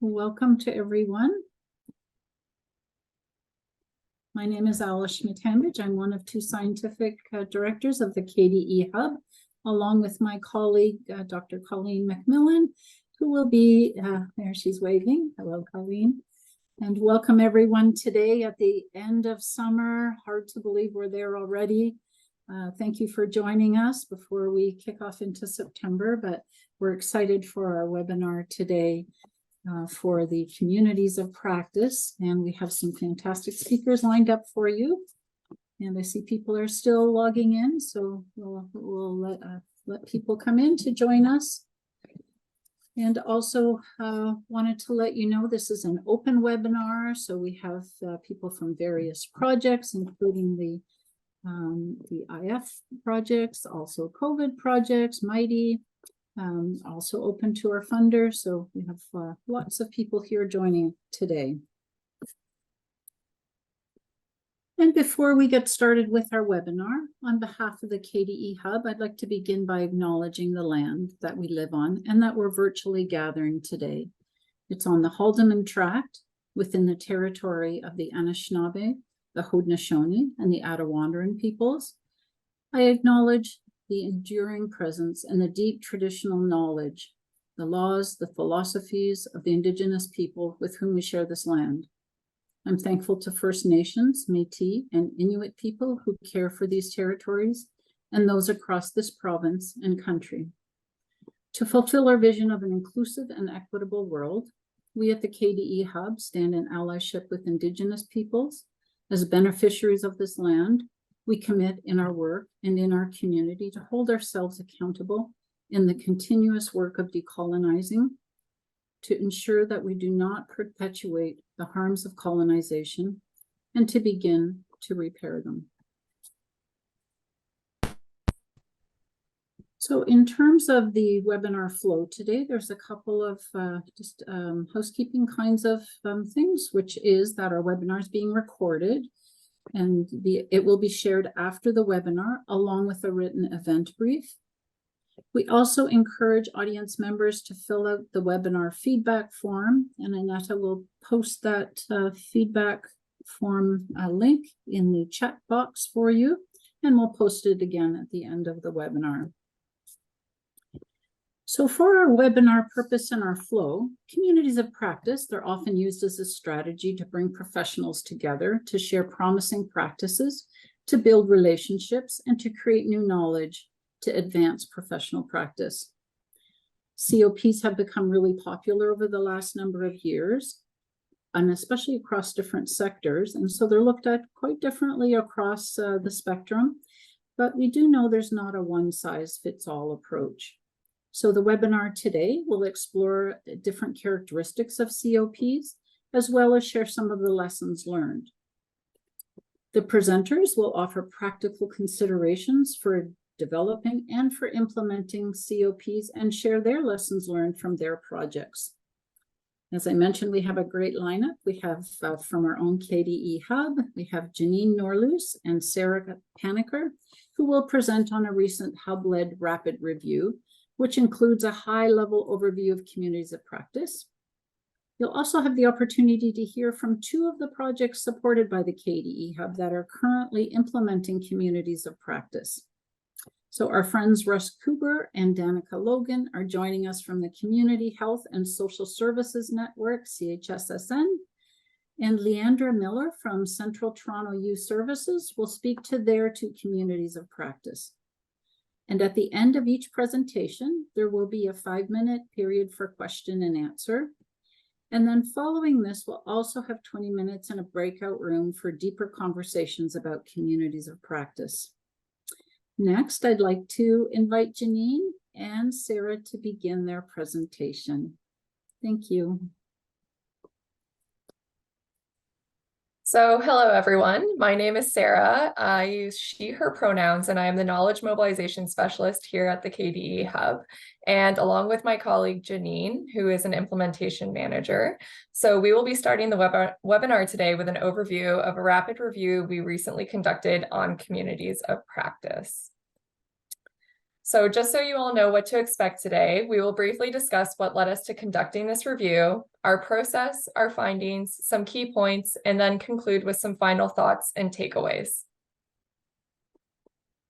Welcome to everyone. My name is Alice Schmidt-Hambidge. I'm one of two scientific directors of the KDE Hub, along with my colleague, Dr. Colleen McMillan, who will be, there she's waving. Hello, Colleen. And welcome everyone today at the end of summer. Hard to believe we're there already. Thank you for joining us before we kick off into September, but we're excited for our webinar today for the communities of practice. And we have some fantastic speakers lined up for you. And I see people are still logging in, so we'll let people come in to join us. And also wanted to let you know this is an open webinar, so we have people from various projects, including the IF projects, also COVID projects, Mighty, also open to our funders. So we have lots of people here joining today. And before we get started with our webinar, on behalf of the KDE Hub, I'd like to begin by acknowledging the land that we live on and that we're virtually gathering today. It's on the Haldimand Tract within the territory of the Anishinaabe, the Haudenosaunee, and the Attawandaron peoples. I acknowledge the enduring presence and the deep traditional knowledge, the laws, the philosophies of the Indigenous people with whom we share this land. I'm thankful to First Nations, Métis, and Inuit people who care for these territories and those across this province and country. To fulfill our vision of an inclusive and equitable world, we at the KDE Hub stand in allyship with Indigenous peoples. As beneficiaries of this land, we commit in our work and in our community to hold ourselves accountable in the continuous work of decolonizing, to ensure that we do not perpetuate the harms of colonization, and to begin to repair them. So in terms of the webinar flow today, there's a couple of housekeeping kinds of things, which is that our webinar is being recorded, and it will be shared after the webinar along with a written event brief. We also encourage audience members to fill out the webinar feedback form, and Annetta will post that feedback form link in the chat box for you, and we'll post it again at the end of the webinar. So for our webinar purpose and our flow, communities of practice, they're often used as a strategy to bring professionals together to share promising practices, to build relationships, and to create new knowledge to advance professional practice. COPs have become really popular over the last number of years, and especially across different sectors. And so they're looked at quite differently across the spectrum, but we do know there's not a one-size-fits-all approach. So the webinar today will explore different characteristics of COPs, as well as share some of the lessons learned. The presenters will offer practical considerations for developing and for implementing COPs and share their lessons learned from their projects. As I mentioned, we have a great lineup. We have from our own KDE Hub, we have Janine Norluce and Sarah Paniker, who will present on a recent Hub-led rapid review, which includes a high-level overview of communities of practice. You'll also have the opportunity to hear from two of the projects supported by the KDE Hub that are currently implementing communities of practice. So our friends Russ Kuber and Danica Logan are joining us from the Community Health and Social Services Network, CHSSN, and Leandra Miller from Central Toronto Youth Services will speak to their two communities of practice. And at the end of each presentation, there will be a 5-minute period for question and answer. And then following this, we'll also have 20 minutes in a breakout room for deeper conversations about communities of practice. Next, I'd like to invite Janine and Sarah to begin their presentation. Thank you. So hello, everyone. My name is Sarah. I use she, her pronouns, and I am the Knowledge Mobilization Specialist here at the KDE Hub, and along with my colleague Janine, who is an Implementation Manager. So we will be starting the webinar today with an overview of a rapid review we recently conducted on communities of practice. So just so you all know what to expect today, we will briefly discuss what led us to conducting this review, our process, our findings, some key points, and then conclude with some final thoughts and takeaways.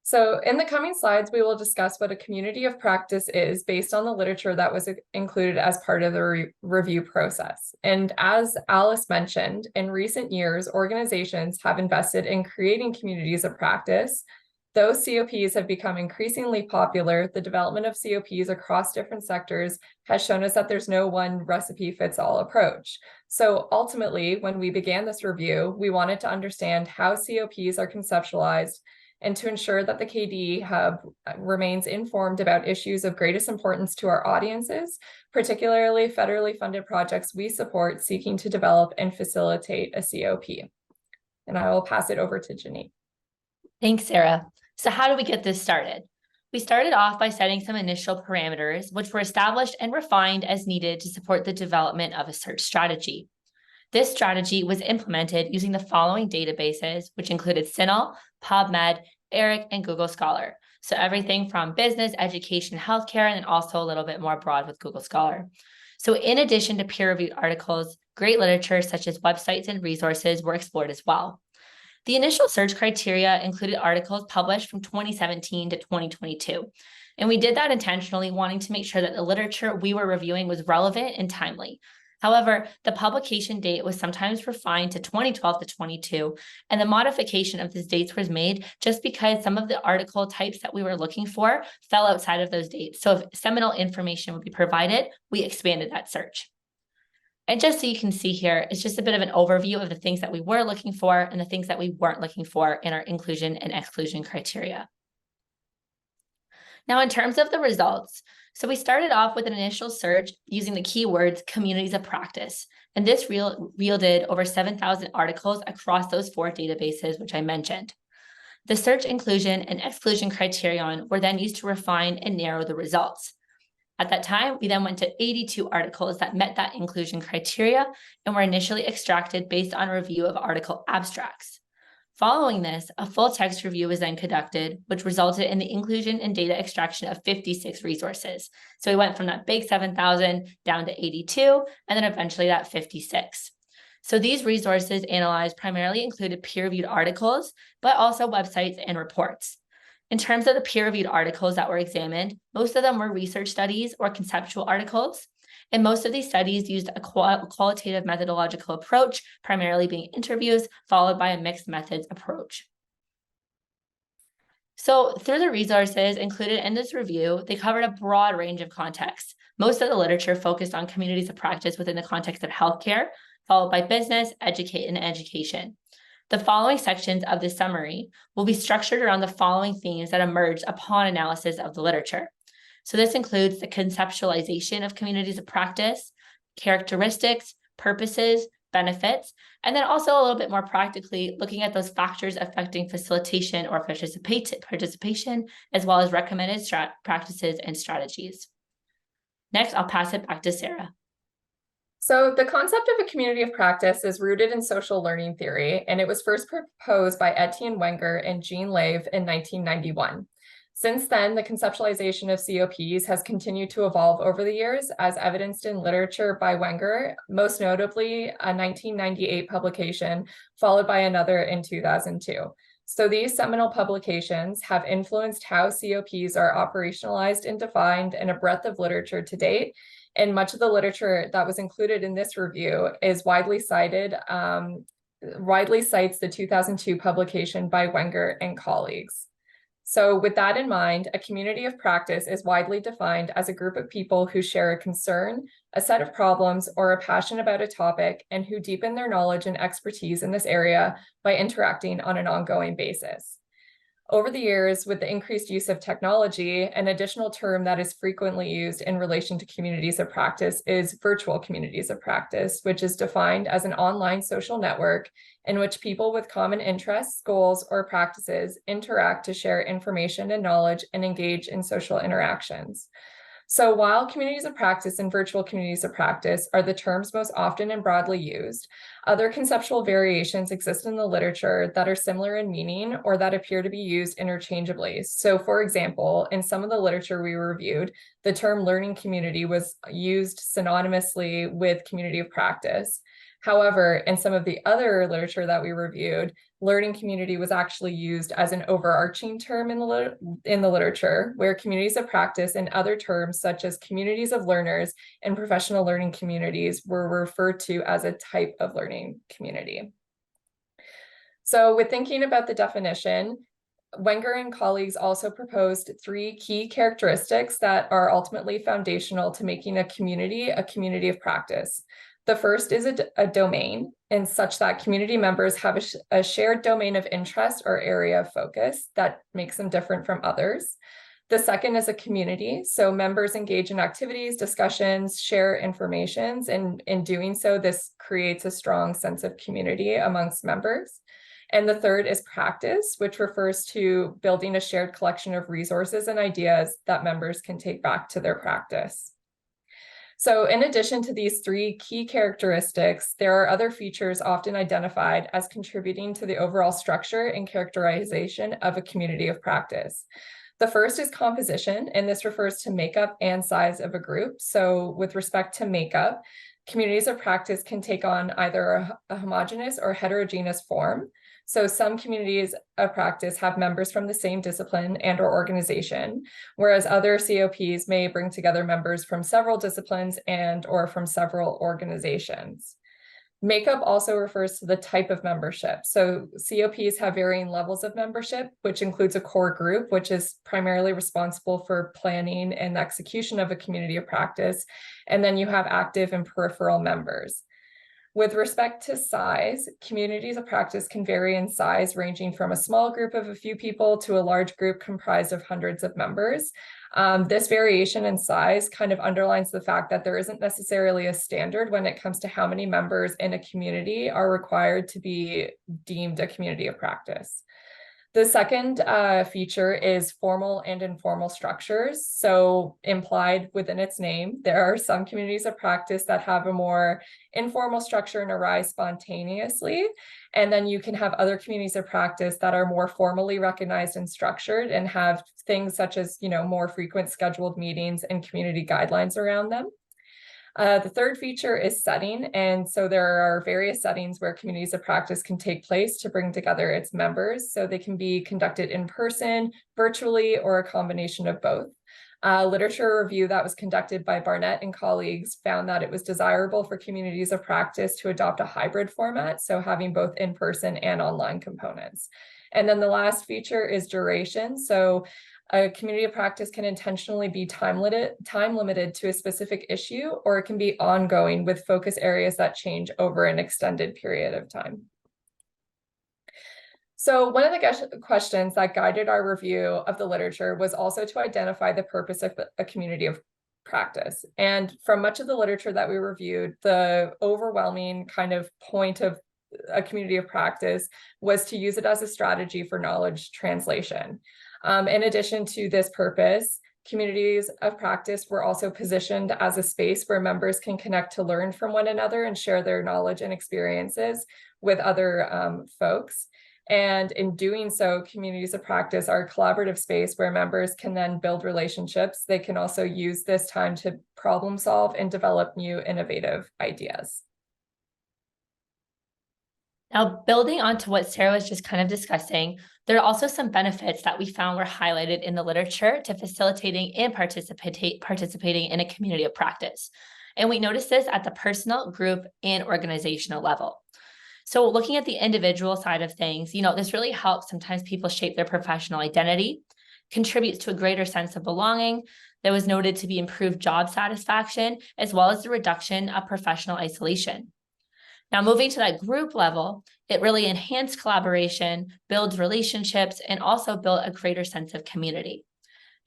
So in the coming slides, we will discuss what a community of practice is based on the literature that was included as part of the review process. And as Alice mentioned, in recent years, organizations have invested in creating communities of practice. Though COPs have become increasingly popular, the development of COPs across different sectors has shown us that there's no one recipe fits all approach. So ultimately, when we began this review, we wanted to understand how COPs are conceptualized and to ensure that the KDE Hub remains informed about issues of greatest importance to our audiences, particularly federally funded projects we support seeking to develop and facilitate a COP. And I will pass it over to Janine. Thanks, Sarah. So how do we get this started? We started off by setting some initial parameters, which were established and refined as needed to support the development of a search strategy. This strategy was implemented using the following databases, which included CINAHL, PubMed, ERIC, and Google Scholar. So everything from business, education, healthcare, and then also a little bit more broad with Google Scholar. So in addition to peer-reviewed articles, great literature such as websites and resources were explored as well. The initial search criteria included articles published from 2017 to 2022. And we did that intentionally, wanting to make sure that the literature we were reviewing was relevant and timely. However, the publication date was sometimes refined to 2012 to 22, and the modification of these dates was made just because some of the article types that we were looking for fell outside of those dates. So if seminal information would be provided, we expanded that search. And just so you can see here, it's just a bit of an overview of the things that we were looking for and the things that we weren't looking for in our inclusion and exclusion criteria. Now, in terms of the results, so we started off with an initial search using the keywords communities of practice, and this yielded over 7,000 articles across those 4 databases, which I mentioned. The search inclusion and exclusion criterion were then used to refine and narrow the results. At that time, we then went to 82 articles that met that inclusion criteria and were initially extracted based on review of article abstracts. Following this, a full text review was then conducted, which resulted in the inclusion and data extraction of 56 resources. So we went from that big 7,000 down to 82, and then eventually that 56. So these resources analyzed primarily included peer-reviewed articles, but also websites and reports. In terms of the peer-reviewed articles that were examined, most of them were research studies or conceptual articles. And most of these studies used a qualitative methodological approach, primarily being interviews, followed by a mixed methods approach. So through the resources included in this review, they covered a broad range of contexts. Most of the literature focused on communities of practice within the context of healthcare, followed by business, and education. The following sections of this summary will be structured around the following themes that emerged upon analysis of the literature. So this includes the conceptualization of communities of practice, characteristics, purposes, benefits, and then also a little bit more practically looking at those factors affecting facilitation or participation, as well as recommended practices and strategies. Next, I'll pass it back to Sarah. So the concept of a community of practice is rooted in social learning theory, and it was first proposed by Etienne Wenger and Jean Lave in 1991. Since then, the conceptualization of COPs has continued to evolve over the years, as evidenced in literature by Wenger, most notably a 1998 publication, followed by another in 2002. So these seminal publications have influenced how COPs are operationalized and defined in a breadth of literature to date, and much of the literature that was included in this review is widely cites the 2002 publication by Wenger and colleagues. So with that in mind, a community of practice is widely defined as a group of people who share a concern, a set of problems, or a passion about a topic, and who deepen their knowledge and expertise in this area by interacting on an ongoing basis. Over the years, with the increased use of technology, an additional term that is frequently used in relation to communities of practice is virtual communities of practice, which is defined as an online social network in which people with common interests, goals, or practices interact to share information and knowledge and engage in social interactions. So while communities of practice and virtual communities of practice are the terms most often and broadly used, other conceptual variations exist in the literature that are similar in meaning or that appear to be used interchangeably. So for example, in some of the literature we reviewed, the term learning community was used synonymously with community of practice. However, in some of the other literature that we reviewed, learning community was actually used as an overarching term in the literature, where communities of practice and other terms such as communities of learners and professional learning communities were referred to as a type of learning community. So with thinking about the definition, Wenger and colleagues also proposed 3 key characteristics that are ultimately foundational to making a community of practice. The first is a domain, and such that community members have a shared domain of interest or area of focus that makes them different from others. The second is a community, so members engage in activities, discussions, share information, and in doing so, this creates a strong sense of community amongst members. And the third is practice, which refers to building a shared collection of resources and ideas that members can take back to their practice. So in addition to these 3 key characteristics, there are other features often identified as contributing to the overall structure and characterization of a community of practice. The first is composition, and this refers to makeup and size of a group. So with respect to makeup, communities of practice can take on either a homogeneous or heterogeneous form. So some communities of practice have members from the same discipline and or organization, whereas other COPs may bring together members from several disciplines and or from several organizations. Makeup also refers to the type of membership. So COPs have varying levels of membership, which includes a core group, which is primarily responsible for planning and execution of a community of practice. And then you have active and peripheral members. With respect to size, communities of practice can vary in size, ranging from a small group of a few people to a large group comprised of hundreds of members. This variation in size kind of underlines the fact that there isn't necessarily a standard when it comes to how many members in a community are required to be deemed a community of practice. The second feature is formal and informal structures. So implied within its name, there are some communities of practice that have a more informal structure and arise spontaneously. And then you can have other communities of practice that are more formally recognized and structured and have things such as, more frequent scheduled meetings and community guidelines around them. The third feature is setting. And so there are various settings where communities of practice can take place to bring together its members. So they can be conducted in person, virtually, or a combination of both. Literature review that was conducted by Barnett and colleagues found that it was desirable for communities of practice to adopt a hybrid format, so having both in-person and online components. And then the last feature is duration. So a community of practice can intentionally be time limited to a specific issue, or it can be ongoing with focus areas that change over an extended period of time. So one of the questions that guided our review of the literature was also to identify the purpose of a community of practice. And from much of the literature that we reviewed, the overwhelming kind of point of a community of practice was to use it as a strategy for knowledge translation. In addition to this purpose, communities of practice were also positioned as a space where members can connect to learn from one another and share their knowledge and experiences with other folks. And in doing so, communities of practice are a collaborative space where members can then build relationships. They can also use this time to problem solve and develop new innovative ideas. Now, building onto what Sarah was just kind of discussing, there are also some benefits that we found were highlighted in the literature to facilitating and participating in a community of practice. And we noticed this at the personal, group, and organizational level. So looking at the individual side of things, this really helps sometimes people shape their professional identity, contributes to a greater sense of belonging. That was noted to be improved job satisfaction, as well as the reduction of professional isolation. Now, moving to that group level, it really enhanced collaboration, builds relationships, and also built a greater sense of community.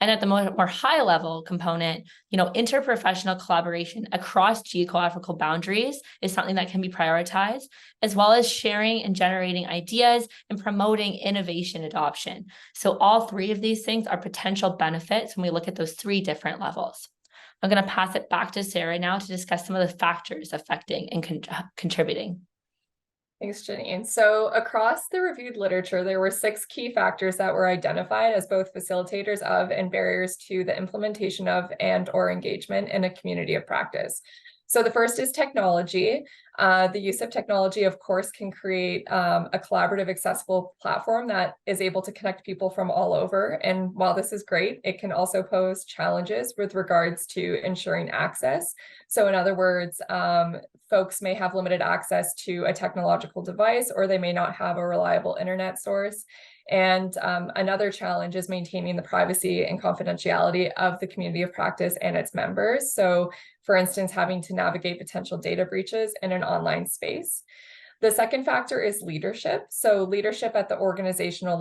And at the more high level component, interprofessional collaboration across geographical boundaries is something that can be prioritized, as well as sharing and generating ideas and promoting innovation adoption. So all 3 of these things are potential benefits when we look at those 3 different levels. I'm going to pass it back to Sarah now to discuss some of the factors affecting and contributing. Thanks, Janine. So across the reviewed literature, there were 6 key factors that were identified as both facilitators of and barriers to the implementation of and/or engagement in a community of practice. So the first is technology. The use of technology, of course, can create a collaborative, accessible platform that is able to connect people from all over. And while this is great, it can also pose challenges with regards to ensuring access. So in other words, folks may have limited access to a technological device, or they may not have a reliable internet source. And another challenge is maintaining the privacy and confidentiality of the community of practice and its members. So, for instance, having to navigate potential data breaches in an online space. The second factor is leadership. So leadership at the organizational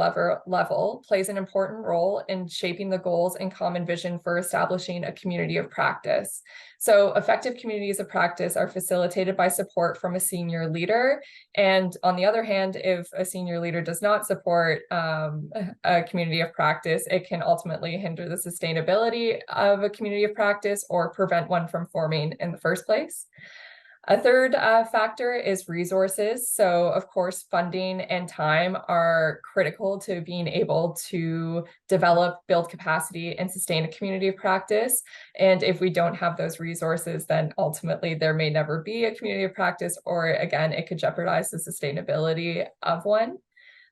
level plays an important role in shaping the goals and common vision for establishing a community of practice. So effective communities of practice are facilitated by support from a senior leader. And on the other hand, if a senior leader does not support a community of practice, it can ultimately hinder the sustainability of a community of practice or prevent one from forming in the first place. A third factor is resources. So, of course, funding and time are critical to being able to develop, build capacity, and sustain a community of practice. And if we don't have those resources, then ultimately there may never be a community of practice, or again, it could jeopardize the sustainability of one.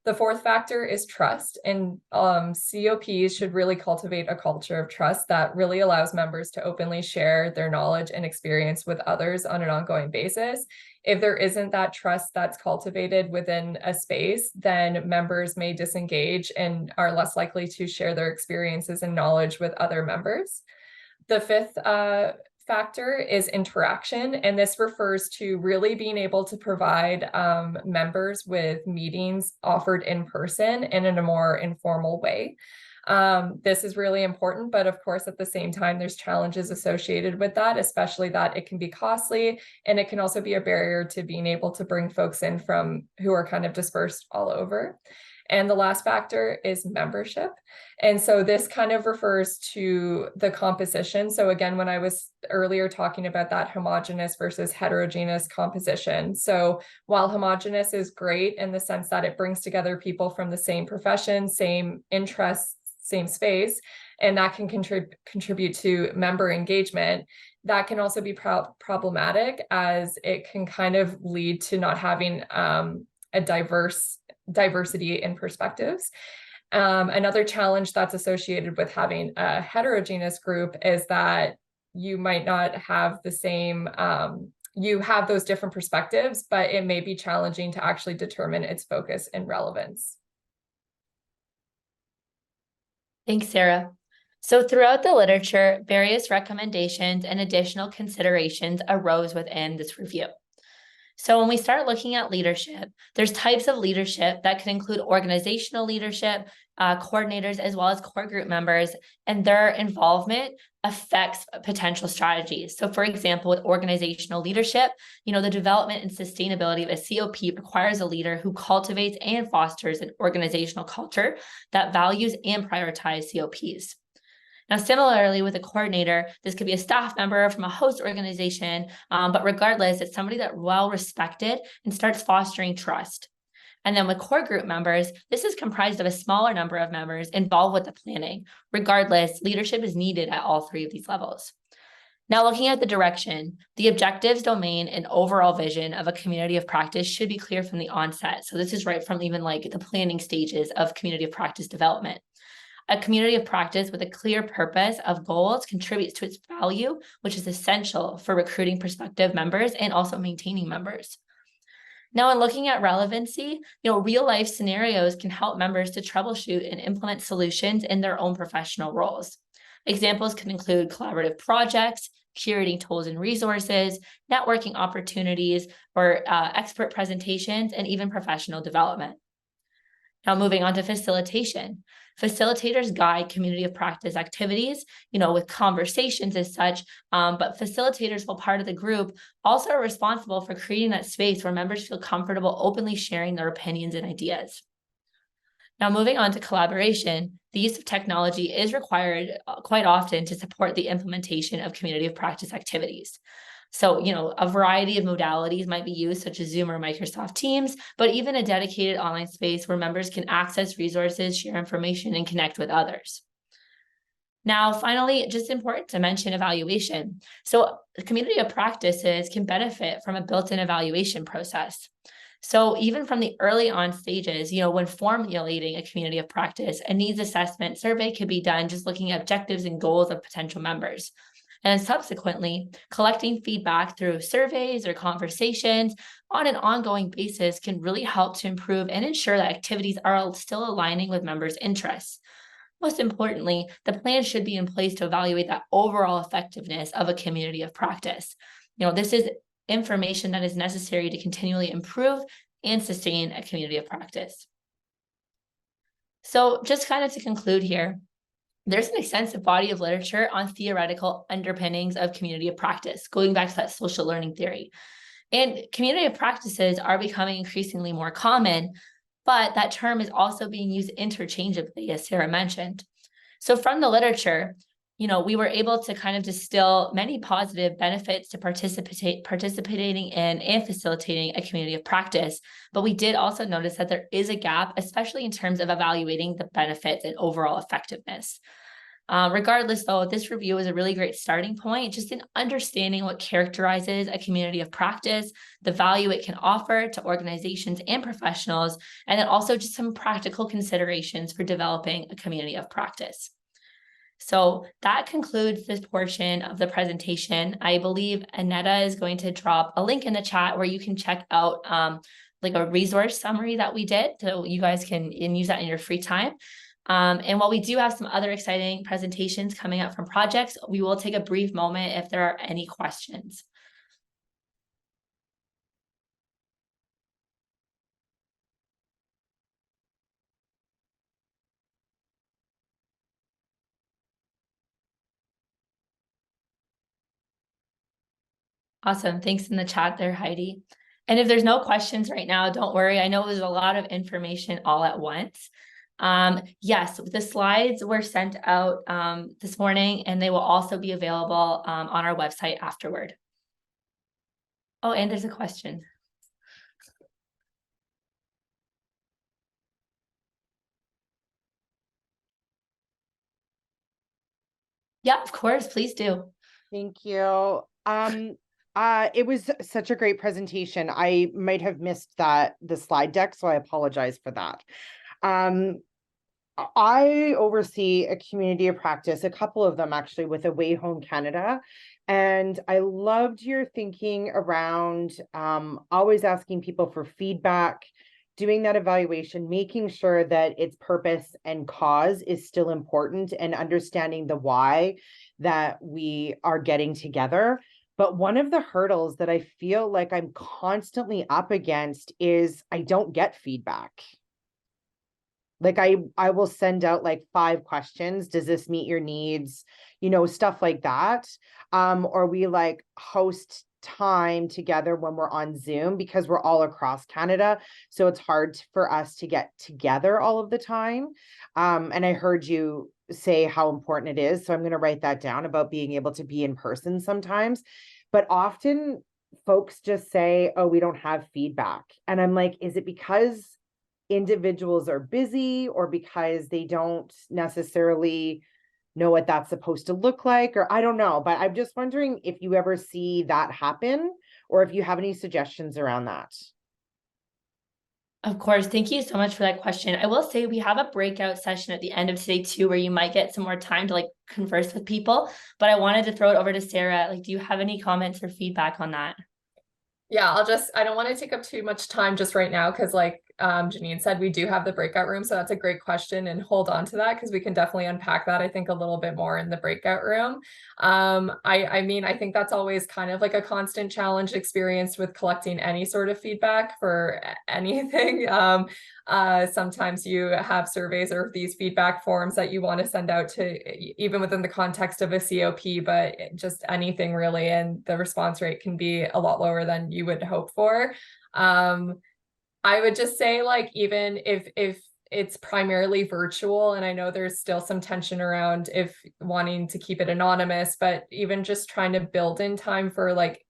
The fourth factor is trust, and COPs should really cultivate a culture of trust that really allows members to openly share their knowledge and experience with others on an ongoing basis. If there isn't that trust that's cultivated within a space, then members may disengage and are less likely to share their experiences and knowledge with other members. The fifth factor is interaction, and this refers to really being able to provide members with meetings offered in person and in a more informal way. This is really important, but of course, at the same time, there's challenges associated with that, especially that it can be costly, and it can also be a barrier to being able to bring folks in from who are kind of dispersed all over. And the last factor is membership. And so this kind of refers to the composition. So again, when I was earlier talking about that homogeneous versus heterogeneous composition. So while homogeneous is great in the sense that it brings together people from the same profession, same interests, same space, and that can contribute to member engagement, that can also be problematic, as it can kind of lead to not having a diversity in perspectives. Another challenge that's associated with having a heterogeneous group is that you might not have the same, you have those different perspectives, but it may be challenging to actually determine its focus and relevance. Thanks, Sarah. So throughout the literature, various recommendations and additional considerations arose within this review. So when we start looking at leadership, there's types of leadership that can include organizational leadership, coordinators, as well as core group members, and their involvement affects potential strategies. So for example, with organizational leadership, the development and sustainability of a COP requires a leader who cultivates and fosters an organizational culture that values and prioritizes COPs. Now, similarly, with a coordinator, this could be a staff member from a host organization, but regardless, it's somebody that's well respected and starts fostering trust. And then with core group members, this is comprised of a smaller number of members involved with the planning. Regardless, leadership is needed at all three of these levels. Now, looking at the direction, the objectives, domain, and overall vision of a community of practice should be clear from the onset. So this is right from even like the planning stages of community of practice development. A community of practice with a clear purpose of goals contributes to its value, which is essential for recruiting prospective members and also maintaining members. Now, in looking at relevancy, real life scenarios can help members to troubleshoot and implement solutions in their own professional roles. Examples can include collaborative projects, curating tools and resources, networking opportunities, or expert presentations, and even professional development. Now, moving on to facilitation. Facilitators guide community of practice activities, with conversations as such, but facilitators, while part of the group, also are responsible for creating that space where members feel comfortable openly sharing their opinions and ideas. Now, moving on to collaboration, the use of technology is required quite often to support the implementation of community of practice activities. So, a variety of modalities might be used, such as Zoom or Microsoft Teams, but even a dedicated online space where members can access resources, share information, and connect with others. Now, finally, just important to mention evaluation. So the community of practices can benefit from a built-in evaluation process. So even from the early on stages, when formulating a community of practice, a needs assessment survey could be done just looking at objectives and goals of potential members. And subsequently, collecting feedback through surveys or conversations on an ongoing basis can really help to improve and ensure that activities are still aligning with members' interests. Most importantly, the plan should be in place to evaluate that overall effectiveness of a community of practice. This is information that is necessary to continually improve and sustain a community of practice. So just kind of to conclude here, there's an extensive body of literature on theoretical underpinnings of community of practice, going back to that social learning theory. And community of practices are becoming increasingly more common, but that term is also being used interchangeably, as Sarah mentioned. So from the literature, we were able to kind of distill many positive benefits to participating in and facilitating a community of practice. But we did also notice that there is a gap, especially in terms of evaluating the benefits and overall effectiveness. Regardless, though, this review is a really great starting point just in understanding what characterizes a community of practice, the value it can offer to organizations and professionals, and then also just some practical considerations for developing a community of practice. So that concludes this portion of the presentation. I believe Annetta is going to drop a link in the chat where you can check out like a resource summary that we did, so you guys can use that in your free time. And while we do have some other exciting presentations coming up from projects, we will take a brief moment if there are any questions. Awesome. Thanks in the chat there, Heidi. And if there's no questions right now, don't worry. I know it was a lot of information all at once. Yes, the slides were sent out this morning, and they will also be available on our website afterward. Oh, and there's a question. Yeah, of course, please do. Thank you. It was such a great presentation. I might have missed the slide deck, so I apologize for that. I oversee a community of practice, a couple of them actually, with Away Home Canada. And I loved your thinking around always asking people for feedback, doing that evaluation, making sure that its purpose and cause is still important, and understanding the why that we are getting together. But one of the hurdles that I feel like I'm constantly up against is I don't get feedback. Like I will send out like 5 questions. Does this meet your needs? Stuff like that. Or we like host time together when we're on Zoom because we're all across Canada. So it's hard for us to get together all of the time. And I heard you say how important it is. So I'm going to write that down about being able to be in person sometimes. But often folks just say, oh, we don't have feedback. And I'm like, is it because individuals are busy, or because they don't necessarily know what that's supposed to look like? Or I don't know, but I'm just wondering if you ever see that happen, or if you have any suggestions around that. Of course. Thank you so much for that question. I will say we have a breakout session at the end of today too, where you might get some more time to converse with people, but I wanted to throw it over to Sarah. Do you have any comments or feedback on that? Yeah, I don't want to take up too much time just right now, because Janine said, we do have the breakout room. So that's a great question, and hold on to that because we can definitely unpack that, I think, a little bit more in the breakout room. I mean, I think that's always kind of like a constant challenge experience with collecting any sort of feedback for anything. Sometimes you have surveys or these feedback forms that you want to send out to, even within the context of a COP, but just anything really, and the response rate can be a lot lower than you would hope for. I would just say, even if it's primarily virtual, and I know there's still some tension around if wanting to keep it anonymous, but even just trying to build in time for like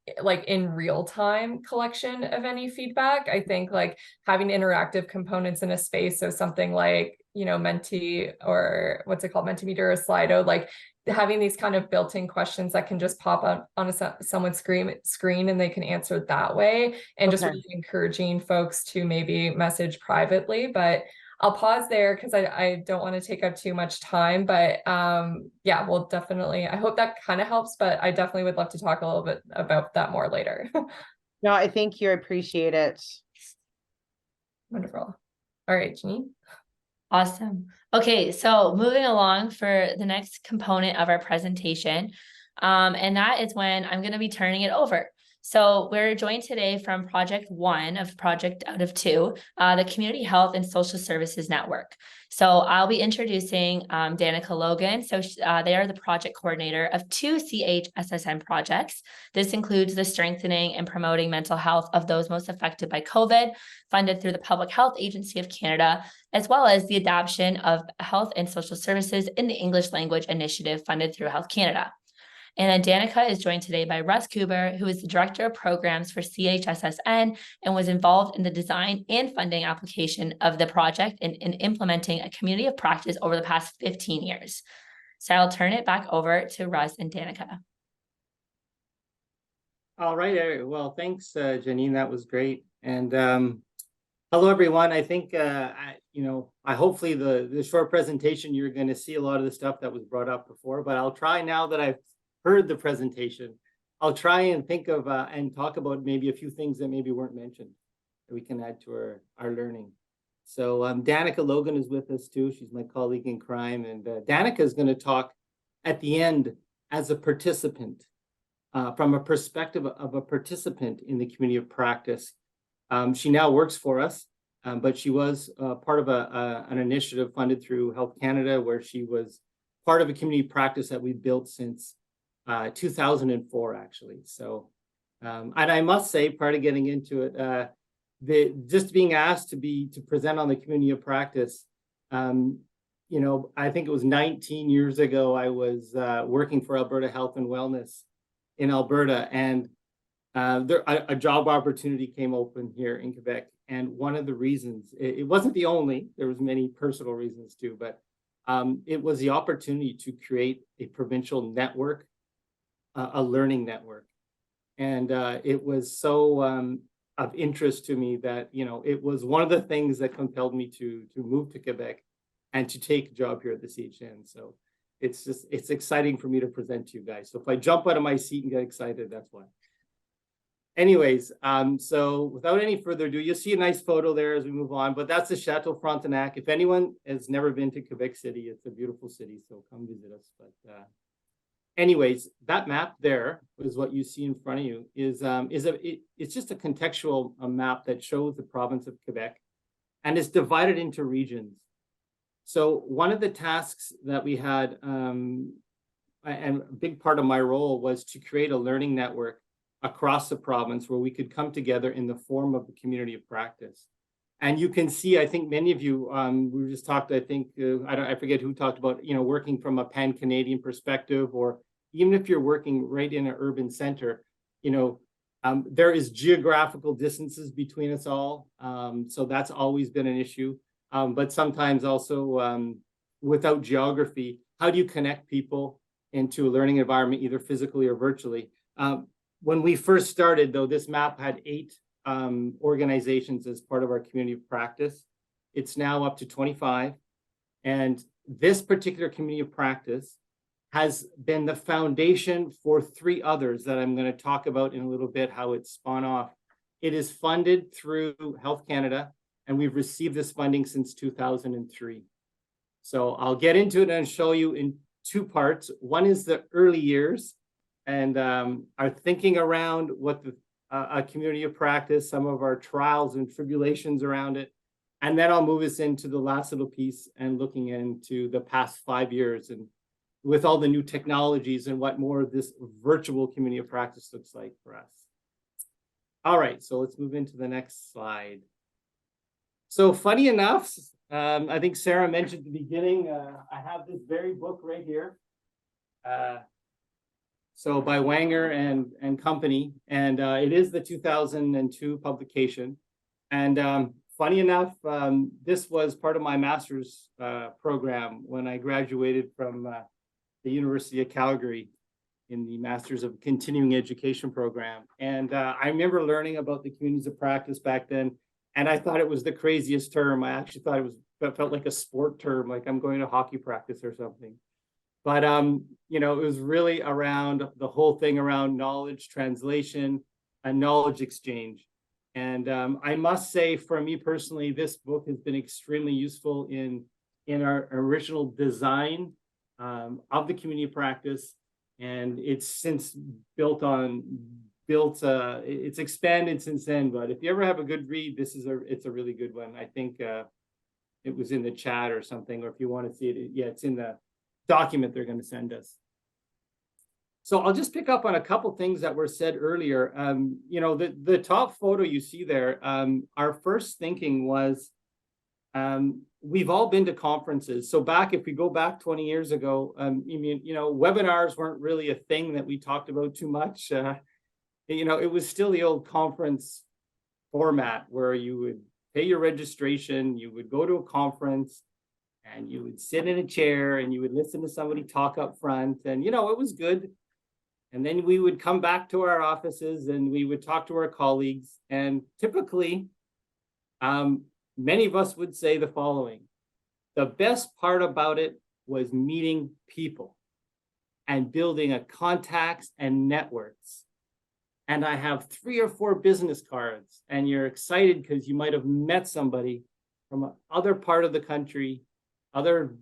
in real time collection of any feedback. I think like having interactive components in a space, so something like, you know, Menti, or what's it called, Mentimeter or Slido, like having these kind of built-in questions that can just pop up on someone's screen and they can answer it that way, and just really encouraging folks to maybe message privately. But I'll pause there because I don't want to take up too much time, but yeah, we'll definitely, I hope that kind of helps, but I definitely would love to talk a little bit about that more later. No, I thank you. I appreciate it. Wonderful. All right, Janine. Awesome. Okay, so moving along for the next component of our presentation, and that is when I'm going to be turning it over. So we're joined today from Project 1 of Project out of 2, the Community Health and Social Services Network. So I'll be introducing Danica Logan. So they are the project coordinator of 2 CHSSN projects. This includes the strengthening and promoting mental health of those most affected by COVID, funded through the Public Health Agency of Canada, as well as the adoption of health and social services in the English language initiative funded through Health Canada. And Danica is joined today by Russ Kuber, who is the Director of Programs for CHSSN and was involved in the design and funding application of the project and in implementing a community of practice over the past 15 years. So I'll turn it back over to Russ and Danica. All right. Well, thanks, Janine. That was great. And hello, everyone. I think, I hopefully the short presentation, you're going to see a lot of the stuff that was brought up before, but I'll try now that I've heard the presentation, I'll try and think of and talk about maybe a few things that maybe weren't mentioned that we can add to our learning. So Danica Logan is with us too. She's my colleague in crime. And Danica is going to talk at the end as a participant, from a perspective of a participant in the community of practice. She now works for us, but she was part of an initiative funded through Health Canada, where she was part of a community practice that we built since 2004, actually. So, and I must say, part of getting into it, just being asked to present on the community of practice, I think it was 19 years ago, I was working for Alberta Health and Wellness in Alberta, and a job opportunity came open here in Quebec. And one of the reasons, it wasn't the only, there was many personal reasons too, but it was the opportunity to create a provincial network, a learning network. And it was so of interest to me that, it was one of the things that compelled me to move to Quebec and to take a job here at the CHN. So it's exciting for me to present to you guys. So if I jump out of my seat and get excited, that's why. Anyways, so without any further ado, you'll see a nice photo there as we move on, but that's the Chateau Frontenac. If anyone has never been to Quebec City, it's a beautiful city, so come visit us. But anyways, that map there is what you see in front of you it's just a contextual map that shows the province of Quebec, and it's divided into regions. So one of the tasks that we had, and a big part of my role, was to create a learning network across the province where we could come together in the form of the community of practice. And you can see, I think many of you, we just talked, I think, I forget who talked about, working from a pan-Canadian perspective, or even if you're working right in an urban center, there is geographical distances between us all. So that's always been an issue. But sometimes also without geography, how do you connect people into a learning environment, either physically or virtually? When we first started, though, this map had 8 organizations as part of our community of practice. It's now up to 25. And this particular community of practice has been the foundation for 3 others that I'm going to talk about in a little bit, how it's spun off. It is funded through Health Canada, and we've received this funding since 2003. So I'll get into it and show you in 2 parts. One is the early years and our thinking around what a community of practice, some of our trials and tribulations around it. And then I'll move us into the last little piece and looking into the past 5 years and with all the new technologies and what more of this virtual community of practice looks like for us. All right, so let's move into the next slide. So funny enough, I think Sarah mentioned at the beginning, I have this very book right here. So by Wanger and Company, and it is the 2002 publication. And funny enough, this was part of my master's program when I graduated from the University of Calgary in the Masters of Continuing Education program. And I remember learning about the communities of practice back then, and I thought it was the craziest term. I actually thought it felt like a sport term, like I'm going to hockey practice or something. But you know, it was really around the whole thing around knowledge translation and knowledge exchange. And I must say, for me personally, this book has been extremely useful in our original design of the community of practice. And it's since it's expanded since then. But if you ever have a good read, it's a really good one. I think it was in the chat or something, or if you want to see it, yeah, it's in the document they're going to send us. So I'll just pick up on a couple things that were said earlier. You know, the top photo you see there, our first thinking was, we've all been to conferences. So if we go back 20 years ago, you know, webinars weren't really a thing that we talked about too much. You know, it was still the old conference format where you would pay your registration, you would go to a conference, and you would sit in a chair and you would listen to somebody talk up front, and you know, it was good. And then we would come back to our offices and we would talk to our colleagues, and typically many of us would say the following: the best part about it was meeting people and building a contacts and networks. And I have 3 or 4 business cards, and you're excited because you might have met somebody from other part of the country, other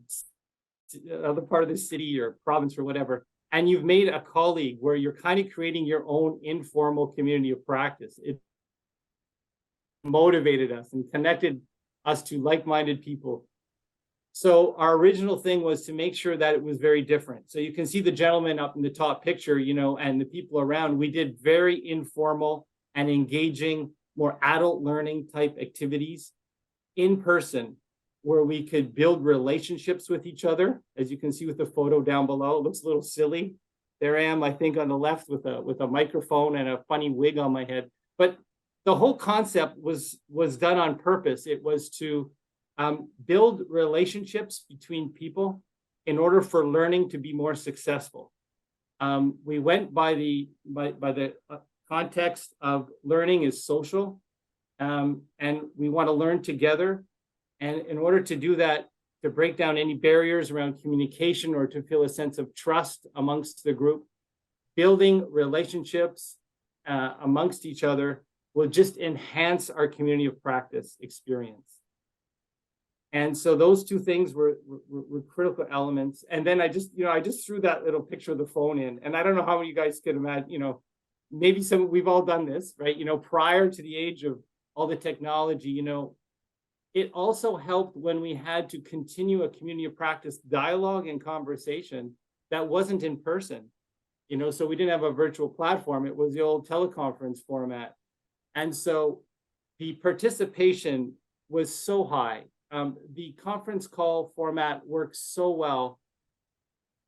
part of the city or province or whatever, and you've made a colleague where you're kind of creating your own informal community of practice. It motivated us and connected us to like-minded people. So our original thing was to make sure that it was very different. So you can see the gentleman up in the top picture, you know, and the people around. We did very informal and engaging, more adult learning type activities in person, where we could build relationships with each other. As you can see with the photo down below, it looks a little silly. There I am, I think, on the left with a microphone and a funny wig on my head. But the whole concept was done on purpose. It was to build relationships between people in order for learning to be more successful. We went by the context of learning is social, and we want to learn together. And in order to do that, to break down any barriers around communication or to feel a sense of trust amongst the group, building relationships amongst each other will just enhance our community of practice experience. And so those two things were critical elements. And then I just threw that little picture of the phone in. And I don't know how you guys could imagine, you know, maybe we've all done this, right? You know, prior to the age of all the technology, you know, it also helped when we had to continue a community of practice dialogue and conversation that wasn't in person. You know, so we didn't have a virtual platform. It was the old teleconference format. And so the participation was so high. The conference call format works so well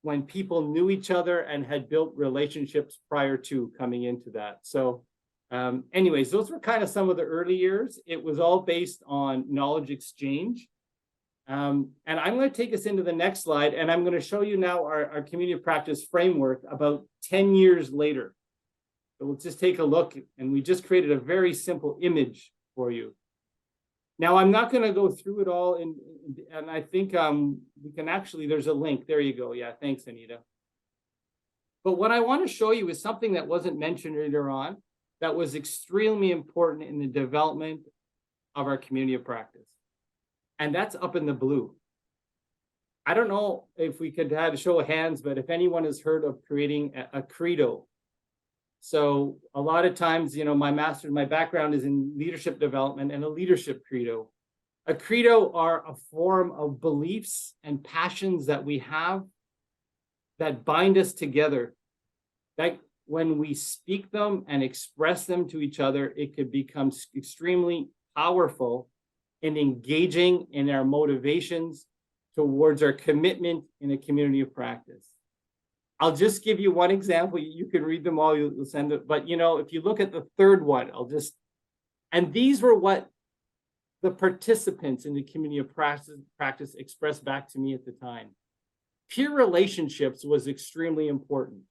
when people knew each other and had built relationships prior to coming into that. So anyways, those were kind of some of the early years. It was all based on knowledge exchange. And I'm going to take us into the next slide, and I'm going to show you now our community of practice framework about 10 years later. So let's just take a look, and we just created a very simple image for you. Now, I'm not going to go through it all, and I think we can actually, there's a link. There you go. Yeah, thanks, Anita. But what I want to show you is something that wasn't mentioned earlier on that was extremely important in the development of our community of practice. And that's up in the blue. I don't know if we could have a show of hands, but if anyone has heard of creating a credo. So a lot of times, you know, my background is in leadership development and a leadership credo. A credo are a form of beliefs and passions that we have that bind us together. That when we speak them and express them to each other, it could become extremely powerful and engaging in our motivations towards our commitment in a community of practice. I'll just give you one example. You can read them all, you'll send it. But, you know, if you look at the third one, and these were what the participants in the community of practice expressed back to me at the time. Peer relationships was extremely important.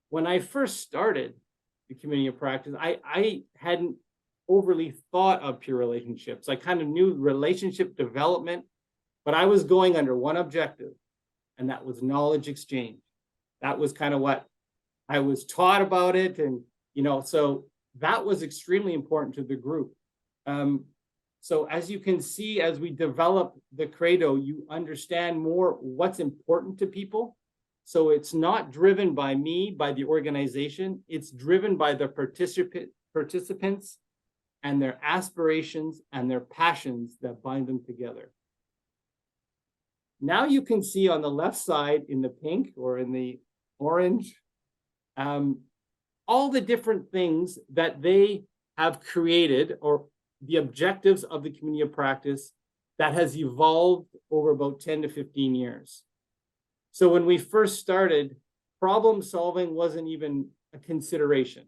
When I first started the community of practice, I hadn't overly thought of peer relationships. I kind of knew relationship development, but I was going under one objective, and that was knowledge exchange. That was kind of what I was taught about it. And, you know, so that was extremely important to the group. So as you can see, as we develop the Credo, you understand more what's important to people. So it's not driven by me, by the organization. It's driven by the participants and their aspirations and their passions that bind them together. Now you can see on the left side in the pink or in the orange, all the different things that they have created, or the objectives of the community of practice that has evolved over about 10 to 15 years. So when we first started, problem solving wasn't even a consideration.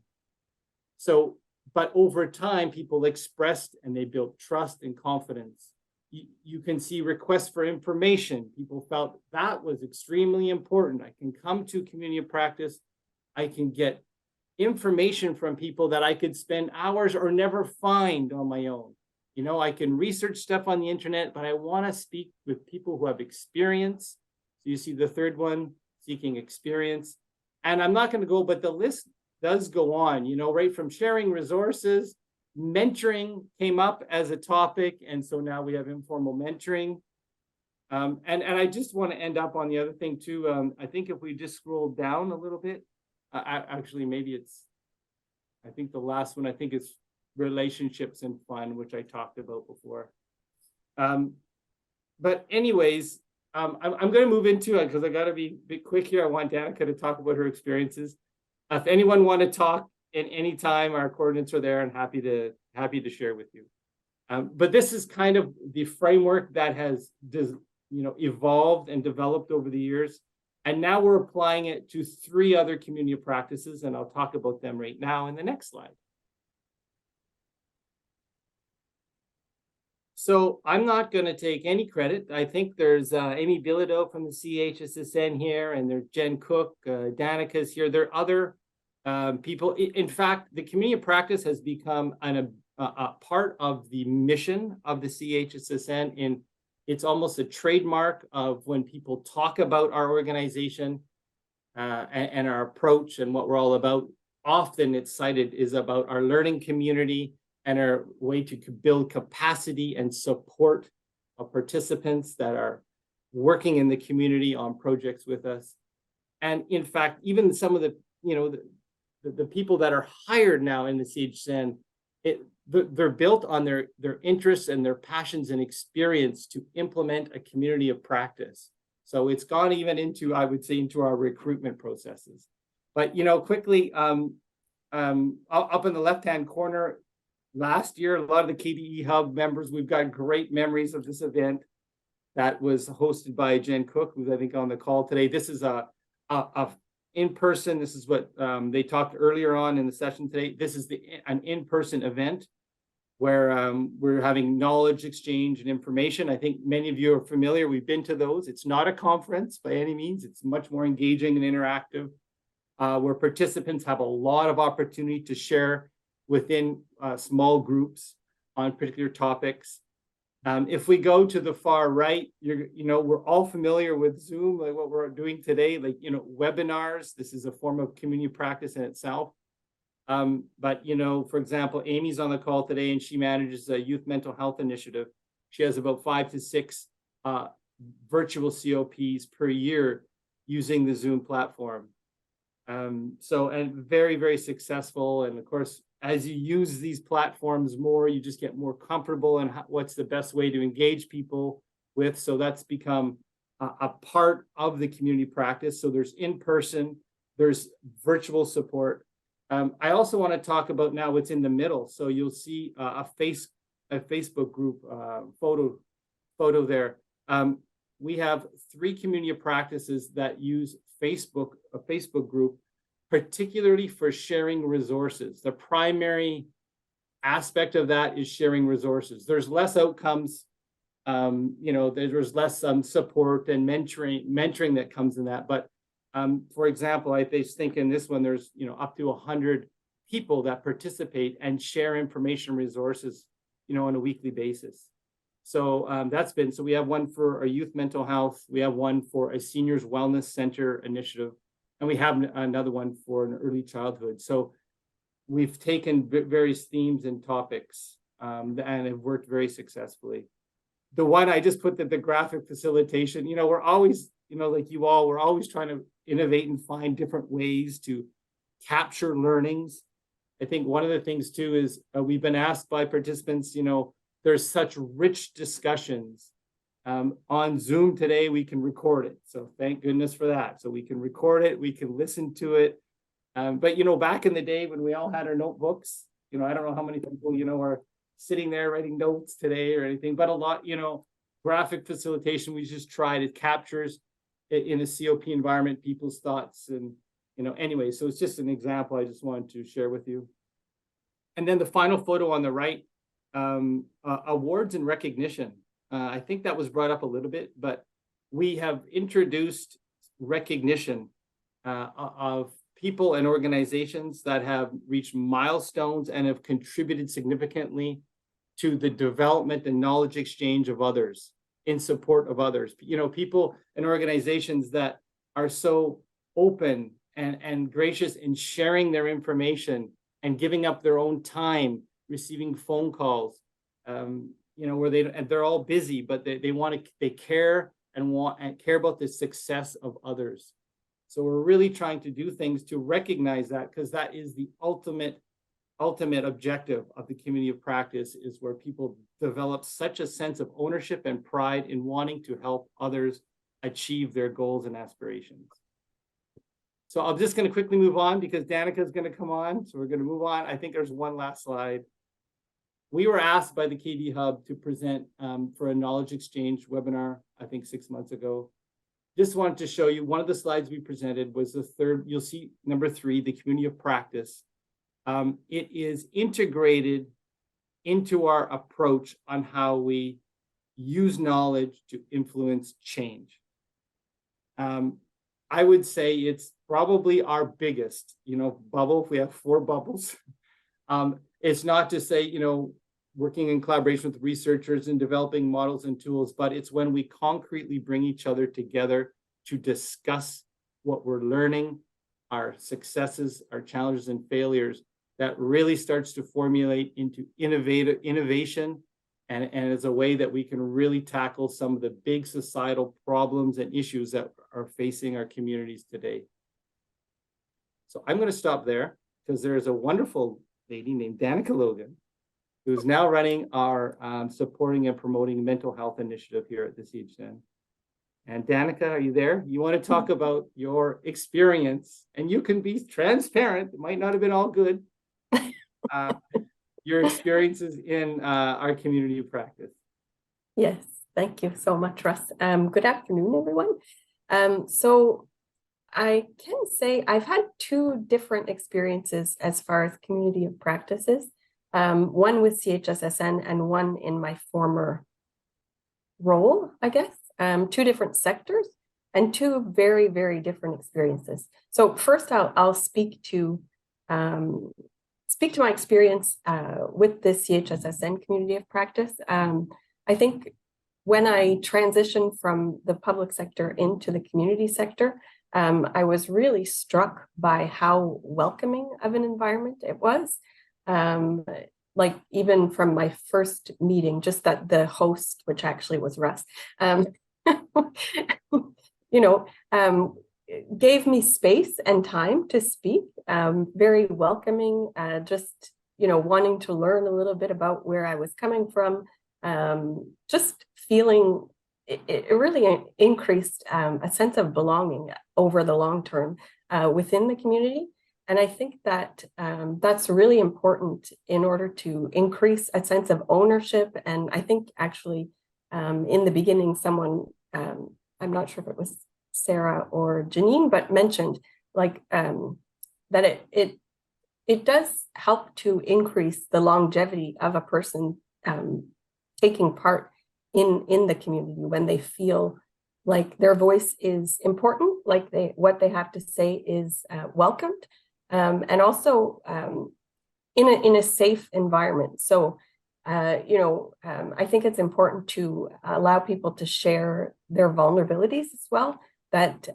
So, but over time, people expressed and they built trust and confidence. You can see requests for information. People felt that was extremely important. I can come to community of practice. I can get information from people that I could spend hours or never find on my own. You know, I can research stuff on the internet, but I want to speak with people who have experience. So you see the third one, seeking experience. And I'm not going to go, but the list does go on, you know, right from sharing resources. Mentoring came up as a topic, and so now we have informal mentoring. And I just want to end up on the other thing too. I think if we just scroll down a little bit, actually maybe I think the last one, I think it's relationships and fun, which I talked about before. But anyways, I'm going to move into it because I got to be a bit quick here. I want Danica to talk about her experiences. If anyone want to talk at any time, our coordinates are there and happy to share with you. But this is kind of the framework that has evolved and developed over the years. And now we're applying it to 3 other community practices, and I'll talk about them right now in the next slide. So I'm not going to take any credit. I think there's Amy Bilodeau from the CHSSN here, and there's Jen Cook, Danica's here. There are other people. In fact, the community of practice has become a part of the mission of the CHSSN. It's almost a trademark of when people talk about our organization and our approach and what we're all about. Often it's cited is about our learning community and our way to build capacity and support of participants that are working in the community on projects with us. And in fact, even some of the people that are hired now in the CHSN, they're built on their interests and their passions and experience to implement a community of practice. So it's gone even into, I would say, into our recruitment processes. But, quickly, up in the left-hand corner, last year, a lot of the KDE Hub members, we've got great memories of this event that was hosted by Jen Cook, who's, I think, on the call today. This is a in-person, this is what they talked earlier on in the session today. This is an in-person event where we're having knowledge exchange and information. I think many of you are familiar. We've been to those. It's not a conference by any means. It's much more engaging and interactive, where participants have a lot of opportunity to share within small groups on particular topics. If we go to the far right, we're all familiar with Zoom, like what we're doing today, webinars. This is a form of community practice in itself. But, for example, Amy's on the call today and she manages a youth mental health initiative. She has about 5 to 6 virtual COPs per year using the Zoom platform. And very, very successful. And of course, as you use these platforms more, you just get more comfortable in what's the best way to engage people with. So that's become a part of the community practice. So there's in-person, there's virtual support. I also want to talk about now what's in the middle. So you'll see a face Facebook group photo there. We have 3 community of practices that use a Facebook group, particularly for sharing resources. The primary aspect of that is sharing resources. There's less outcomes, there's less support and mentoring that comes in that. But for example, I think in this one, there's up to 100 people that participate and share information resources, on a weekly basis. So so we have one for a youth mental health, we have one for a seniors wellness center initiative, and we have another one for an early childhood. So we've taken various themes and topics and have worked very successfully. The one I just put the graphic facilitation, we're always, like you all, we're always trying to innovate and find different ways to capture learnings. I think one of the things too is we've been asked by participants, there's such rich discussions. On Zoom today, we can record it. So thank goodness for that. So we can record it, we can listen to it. But, back in the day when we all had our notebooks, I don't know how many people, are sitting there writing notes today or anything, but a lot, graphic facilitation, we just tried. It captures in a COP environment, people's thoughts and, anyway, so it's just an example I just wanted to share with you. And then the final photo on the right, awards and recognition. I think that was brought up a little bit, but we have introduced recognition of people and organizations that have reached milestones and have contributed significantly to the development and knowledge exchange of others in support of others. People and organizations that are so open and gracious in sharing their information and giving up their own time, receiving phone calls, where they're all busy, but they care and care about the success of others. So we're really trying to do things to recognize that, because that is the ultimate objective of the community of practice, is where people develop such a sense of ownership and pride in wanting to help others achieve their goals and aspirations. So I'm just going to quickly move on because Danica is going to come on. So we're going to move on. I think there's one last slide. We were asked by the KDE Hub to present for a knowledge exchange webinar, I think 6 months ago. Just wanted to show you one of the slides we presented was the third. You'll see number 3, the community of practice. It is integrated into our approach on how we use knowledge to influence change. I would say it's probably our biggest, bubble. If we have 4 bubbles, it's not to say, working in collaboration with researchers and developing models and tools, but it's when we concretely bring each other together to discuss what we're learning, our successes, our challenges and failures, that really starts to formulate into innovation and as a way that we can really tackle some of the big societal problems and issues that are facing our communities today. So I'm going to stop there because there is a wonderful lady named Danica Logan, who's now running our supporting and promoting mental health initiative here at the CHN. And Danica, are you there? You want to talk about your experience, and you can be transparent. It might not have been all good. Your experiences in our community of practice. Yes, thank you so much, Russ. Good afternoon, everyone. So I can say I've had 2 different experiences as far as community of practices. One with CHSSN and one in my former role, I guess. 2 different sectors and 2 very, very different experiences. So first, I'll speak to my experience with the CHSSN community of practice. I think when I transitioned from the public sector into the community sector, I was really struck by how welcoming of an environment it was. Like even from my first meeting, just that the host, which actually was Russ, gave me space and time to speak, very welcoming, just, wanting to learn a little bit about where I was coming from, just feeling it really increased a sense of belonging over the long term within the community. And I think that that's really important in order to increase a sense of ownership. And I think actually in the beginning, someone, I'm not sure if it was Sarah or Janine, but mentioned like that it does help to increase the longevity of a person taking part in the community when they feel like their voice is important, like what they have to say is welcomed, and also in a safe environment. So, I think it's important to allow people to share their vulnerabilities as well. That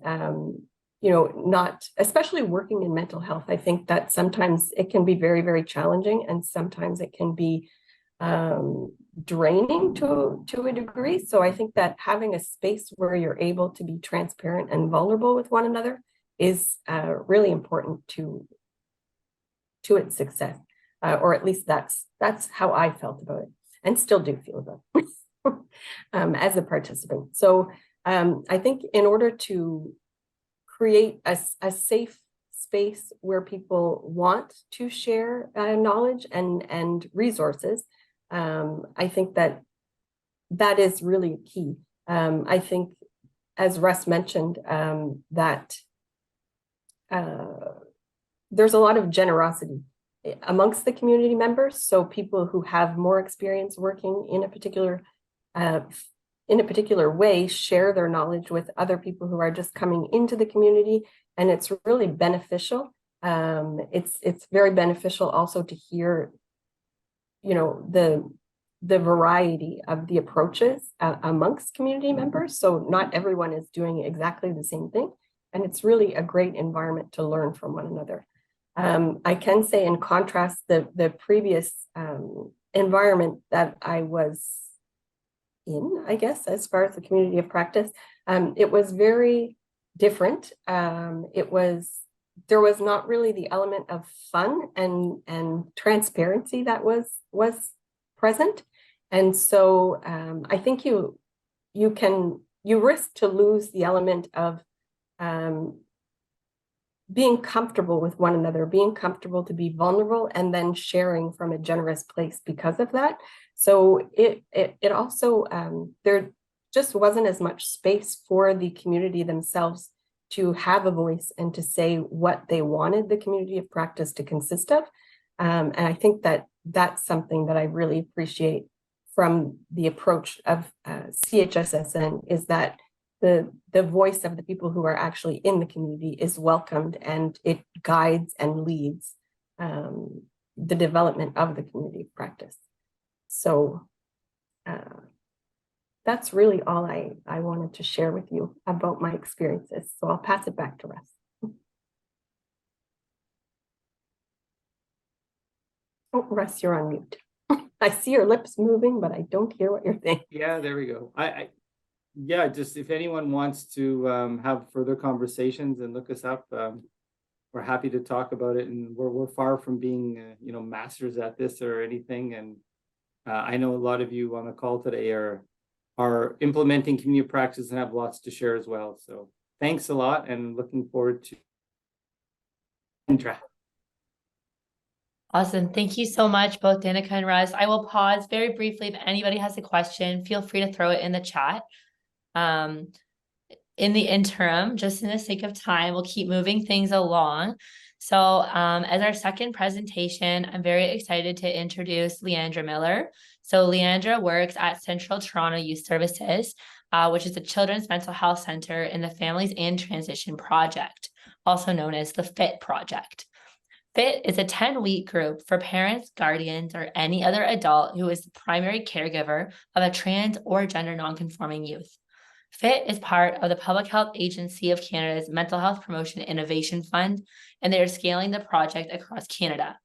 not especially working in mental health. I think that sometimes it can be very, very challenging, and sometimes it can be draining to a degree. So I think that having a space where you're able to be transparent and vulnerable with one another is really important to its success, or at least that's how I felt about it, and still do feel about it as a participant. So I think in order to create a safe space where people want to share knowledge and resources, I think that is really key. I think, as Russ mentioned, that there's a lot of generosity amongst the community members. So people who have more experience working in a particular way share their knowledge with other people who are just coming into the community, and it's really beneficial. It's very beneficial also to hear, the variety of the approaches amongst community members. So not everyone is doing exactly the same thing, and it's really a great environment to learn from one another. I can say, in contrast, the previous environment that I was in, I guess, as far as the community of practice, it was very different. There was not really the element of fun and transparency that was present, and so I think you risk to lose the element of being comfortable with one another, being comfortable to be vulnerable, and then sharing from a generous place because of that. So it also, there just wasn't as much space for the community themselves to have a voice and to say what they wanted the community of practice to consist of. And I think that that's something that I really appreciate from the approach of CHSSN, is that the voice of the people who are actually in the community is welcomed, and it guides and leads the development of the community of practice. So that's really all I wanted to share with you about my experiences. So I'll pass it back to Russ. Oh, Russ, you're on mute. I see your lips moving, but I don't hear what you're saying. Yeah, there we go. Yeah, just if anyone wants to have further conversations and look us up, we're happy to talk about it. And we're far from being masters at this or anything. And I know a lot of you on the call today are implementing community practice and have lots to share as well. So thanks a lot, and looking forward to Awesome. Thank you so much, both Danica and Russ. I will pause very briefly. If anybody has a question, feel free to throw it in the chat. In the interim, just in the sake of time, we'll keep moving things along. So as our second presentation, I'm very excited to introduce Leandra Miller. So Leandra works at Central Toronto Youth Services, which is the Children's Mental Health Center in the Families in Transition Project, also known as the FIT Project. FIT is a 10-week group for parents, guardians, or any other adult who is the primary caregiver of a trans or gender nonconforming youth. FIT is part of the Public Health Agency of Canada's Mental Health Promotion Innovation Fund, and they are scaling the project across Canada.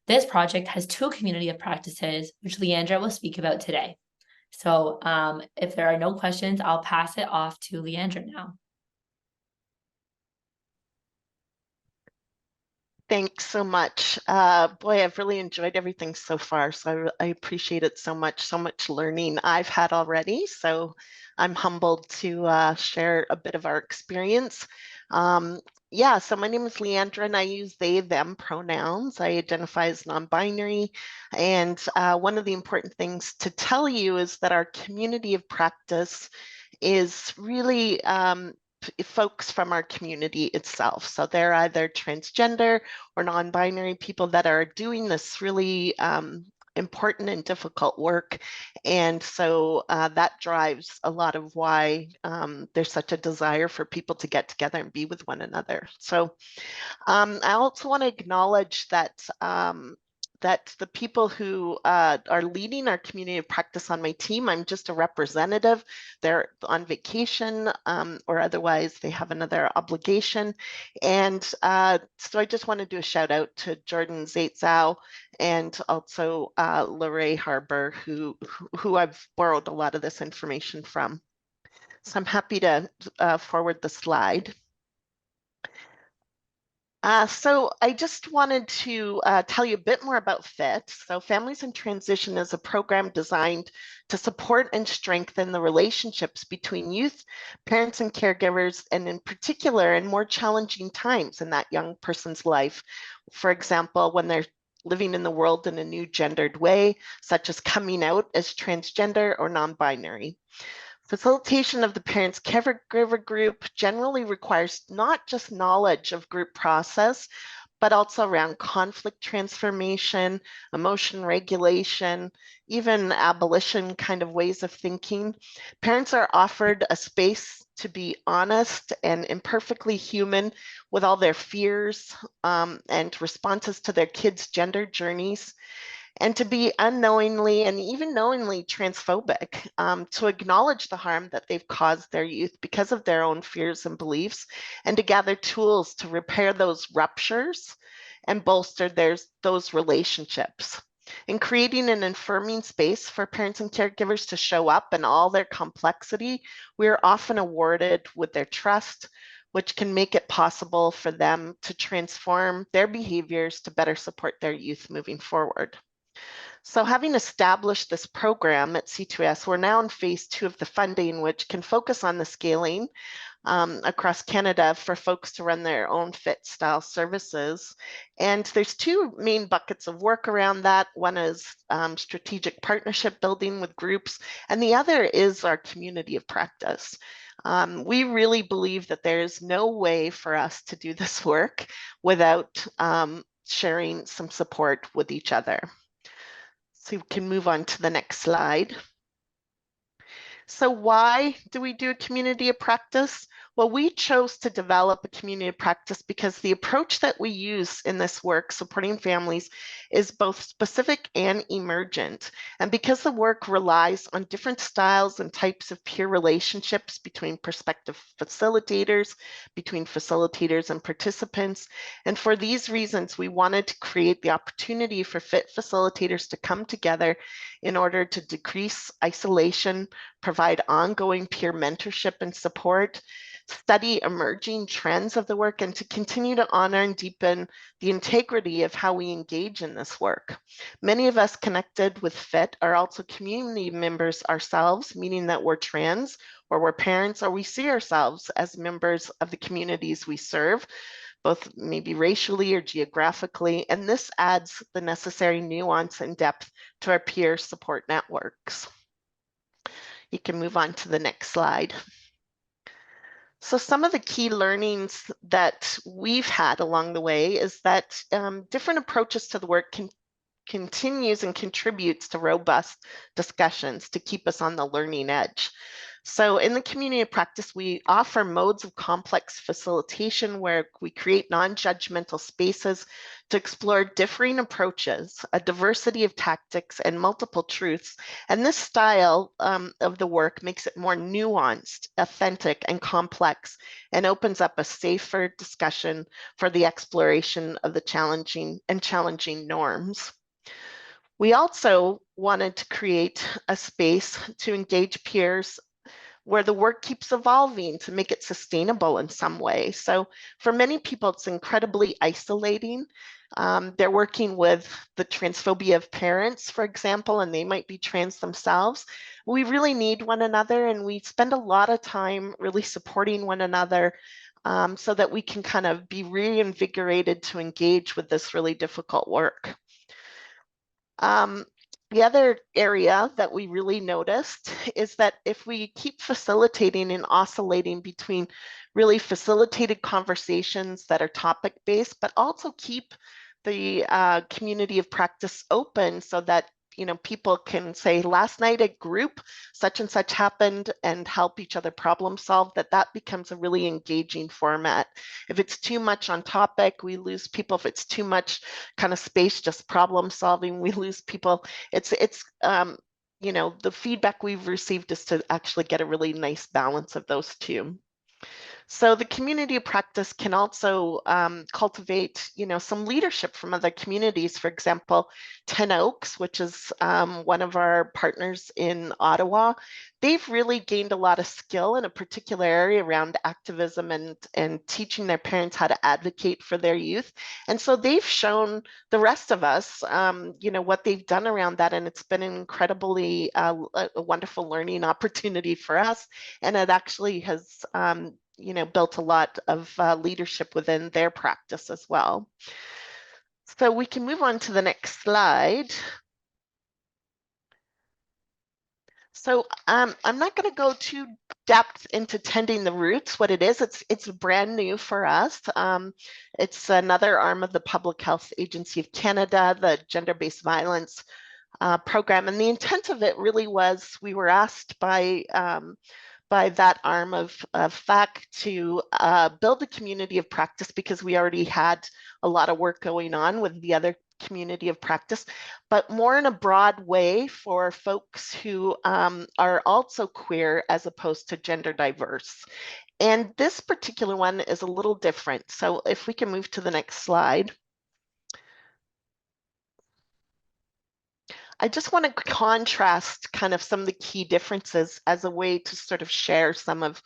This project has 2 community of practices, which Leandra will speak about today. So if there are no questions, I'll pass it off to Leandra now. Thanks so much. Boy, I've really enjoyed everything so far. So I appreciate it so much learning I've had already. So I'm humbled to share a bit of our experience. yeah, so my name is Leandra and I use they, them pronouns. I identify as non-binary. And one of the important things to tell you is that our community of practice is really folks from our community itself. So they're either transgender or non-binary people that are doing this really important and difficult work. And so that drives a lot of why there's such a desire for people to get together and be with one another. So I also want to acknowledge that that the people who are leading our community of practice on my team, I'm just a representative. They're on vacation or otherwise they have another obligation. And so I just want to do a shout out to Jordan Zaitzow and also Lorraine Harbour, who I've borrowed a lot of this information from. So I'm happy to forward the slide. So I just wanted to tell you a bit more about FIT. So Families in Transition is a program designed to support and strengthen the relationships between youth, parents, and caregivers, and in particular in more challenging times in that young person's life. For example, when they're living in the world in a new gendered way, such as coming out as transgender or non-binary. Facilitation of the parents' caregiver group generally requires not just knowledge of group process, but also around conflict transformation, emotion regulation, even abolition kind of ways of thinking. Parents are offered a space to be honest and imperfectly human with all their fears and responses to their kids' gender journeys, and to be unknowingly and even knowingly transphobic, to acknowledge the harm that they've caused their youth because of their own fears and beliefs, and to gather tools to repair those ruptures and bolster those relationships. In creating an affirming space for parents and caregivers to show up in all their complexity, we are often awarded with their trust, which can make it possible for them to transform their behaviors to better support their youth moving forward. So having established this program at C2S, we're now in phase 2 of the funding, which can focus on the scaling across Canada for folks to run their own FIT style services. And there's 2 main buckets of work around that. One is strategic partnership building with groups, and the other is our community of practice. We really believe that there is no way for us to do this work without sharing some support with each other. So we can move on to the next slide. So why do we do a community of practice? Well, we chose to develop a community of practice because the approach that we use in this work, supporting families, is both specific and emergent. And because the work relies on different styles and types of peer relationships between prospective facilitators, between facilitators and participants. And for these reasons, we wanted to create the opportunity for FIT facilitators to come together in order to decrease isolation, provide ongoing peer mentorship and support, study emerging trends of the work, and to continue to honor and deepen the integrity of how we engage in this work. Many of us connected with FIT are also community members ourselves, meaning that we're trans or we're parents, or we see ourselves as members of the communities we serve, both maybe racially or geographically, and this adds the necessary nuance and depth to our peer support networks. You can move on to the next slide. So some of the key learnings that we've had along the way is that different approaches to the work continues and contributes to robust discussions to keep us on the learning edge. So in the community of practice, we offer modes of complex facilitation where we create non-judgmental spaces to explore differing approaches, a diversity of tactics, and multiple truths. And this style of the work makes it more nuanced, authentic, and complex, and opens up a safer discussion for the exploration of the challenging norms. We also wanted to create a space to engage peers where the work keeps evolving to make it sustainable in some way. So for many people, it's incredibly isolating. They're working with the transphobia of parents, for example, and they might be trans themselves. We really need one another, and we spend a lot of time really supporting one another so that we can kind of be reinvigorated to engage with this really difficult work. The other area that we really noticed is that if we keep facilitating and oscillating between really facilitated conversations that are topic-based, but also keep the community of practice open so that people can say, last night at group, such and such happened, and help each other problem solve, that becomes a really engaging format. If it's too much on topic, we lose people. If it's too much kind of space, just problem solving, we lose people. It's the feedback we've received is to actually get a really nice balance of those two. So the community of practice can also cultivate, some leadership from other communities. For example, 10 Oaks, which is one of our partners in Ottawa, they've really gained a lot of skill in a particular area around activism and teaching their parents how to advocate for their youth. And so they've shown the rest of us, what they've done around that. And it's been an incredibly a wonderful learning opportunity for us. And it actually has built a lot of leadership within their practice as well. So we can move on to the next slide. So I'm not going to go too depth into Tending the Roots. What it is, it's brand new for us. It's another arm of the Public Health Agency of Canada, the gender-based violence program. And the intent of it really was, we were asked by that arm of FAC to build a community of practice, because we already had a lot of work going on with the other community of practice, but more in a broad way for folks who are also queer as opposed to gender diverse. And this particular one is a little different. So if we can move to the next slide. I just want to contrast kind of some of the key differences as a way to sort of share some of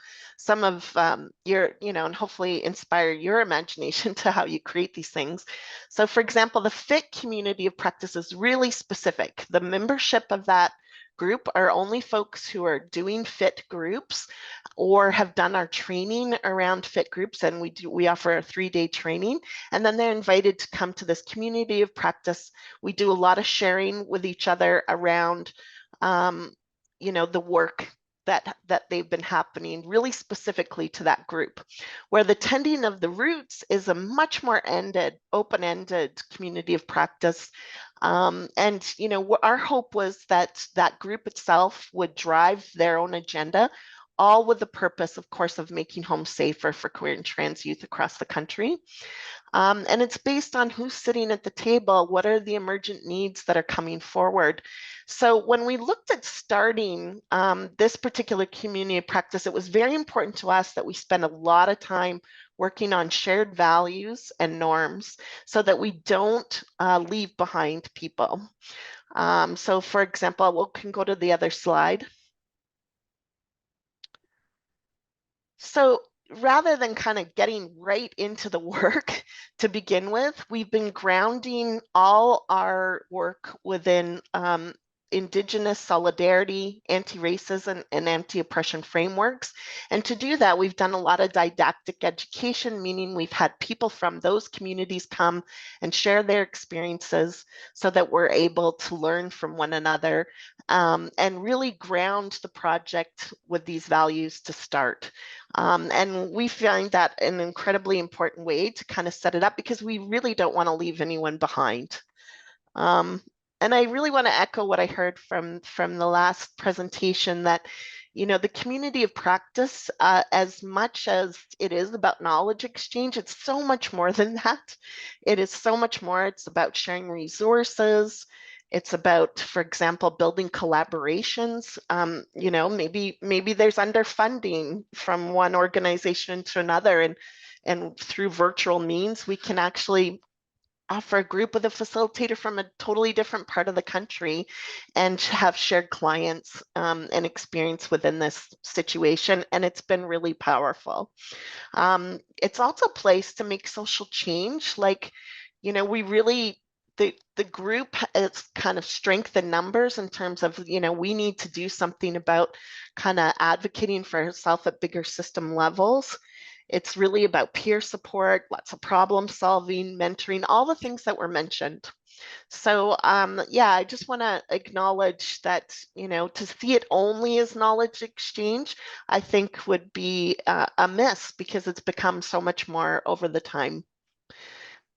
your, and hopefully inspire your imagination to how you create these things. So for example, the FIT community of practice is really specific. The membership of that group are only folks who are doing FIT groups or have done our training around FIT groups, and we offer a 3-day training, and then they're invited to come to this community of practice. We do a lot of sharing with each other around the work that they've been happening really specifically to that group, where the Tending of the Roots is a much more open-ended community of practice. And our hope was that that group itself would drive their own agenda, all with the purpose, of course, of making homes safer for queer and trans youth across the country. And it's based on who's sitting at the table, what are the emergent needs that are coming forward. So when we looked at starting this particular community of practice, it was very important to us that we spend a lot of time working on shared values and norms so that we don't leave behind people. So for example, we can go to the other slide. So rather than kind of getting right into the work to begin with, we've been grounding all our work within Indigenous solidarity, anti-racism, and anti-oppression frameworks. And to do that, we've done a lot of didactic education, meaning we've had people from those communities come and share their experiences so that we're able to learn from one another and really ground the project with these values to start. And we find that an incredibly important way to kind of set it up, because we really don't want to leave anyone behind. And I really want to echo what I heard from the last presentation, that the community of practice, as much as it is about knowledge exchange, it's so much more than that. It is so much more. It's about sharing resources. It's about, for example, building collaborations. Maybe there's underfunding from one organization to another, and through virtual means, we can actually offer a group with a facilitator from a totally different part of the country and have shared clients and experience within this situation. And it's been really powerful. It's also a place to make social change. We really, the group is kind of strength in numbers in terms of, we need to do something about kind of advocating for herself at bigger system levels. It's really about peer support, lots of problem solving, mentoring, all the things that were mentioned. So yeah, I just want to acknowledge that, you know, to see it only as knowledge exchange, I think would be a miss, because it's become so much more over the time.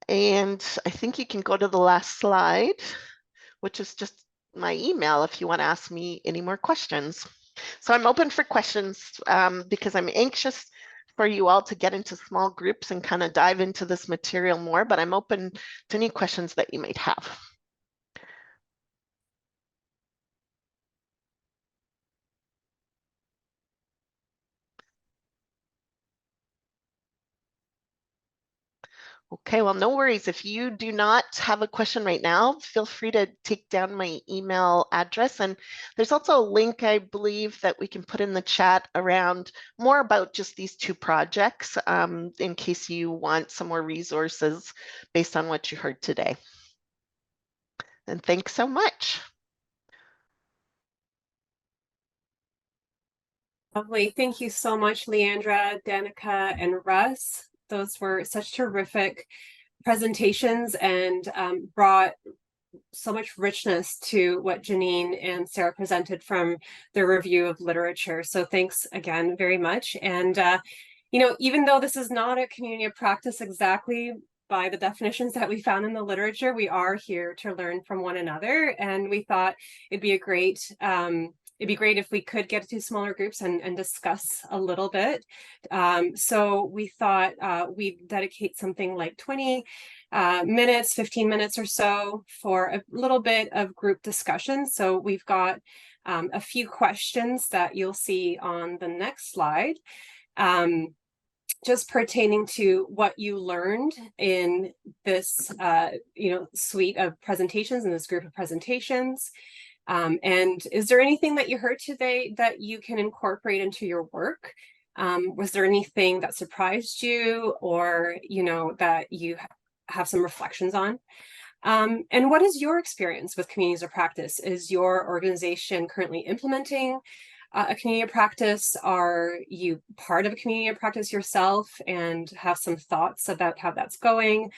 And I think you can go to the last slide, which is just my email if you want to ask me any more questions. So I'm open for questions because I'm anxious for you all to get into small groups and kind of dive into this material more, but I'm open to any questions that you might have. Okay, well, no worries. If you do not have a question right now, feel free to take down my email address. And there's also a link, I believe, that we can put in the chat around more about just these two projects in case you want some more resources based on what you heard today. And thanks so much. Lovely. Thank you so much, Leandra, Danica, and Russ. Those were such terrific presentations and brought so much richness to what Janine and Sarah presented from their review of literature. So thanks again very much. And, you know, even though this is not a community of practice exactly by the definitions that we found in the literature, we are here to learn from one another. And we thought it'd be great if we could get to smaller groups and discuss a little bit. So we thought we'd dedicate something like 20 minutes, 15 minutes or so for a little bit of group discussion. So we've got a few questions that you'll see on the next slide, just pertaining to what you learned in this suite of presentations, in this group of presentations. And is there anything that you heard today that you can incorporate into your work? Was there anything that surprised you, or, you know, that you have some reflections on? And what is your experience with communities of practice? Is your organization currently implementing a community of practice? Are you part of a community of practice yourself and have some thoughts about how that's going?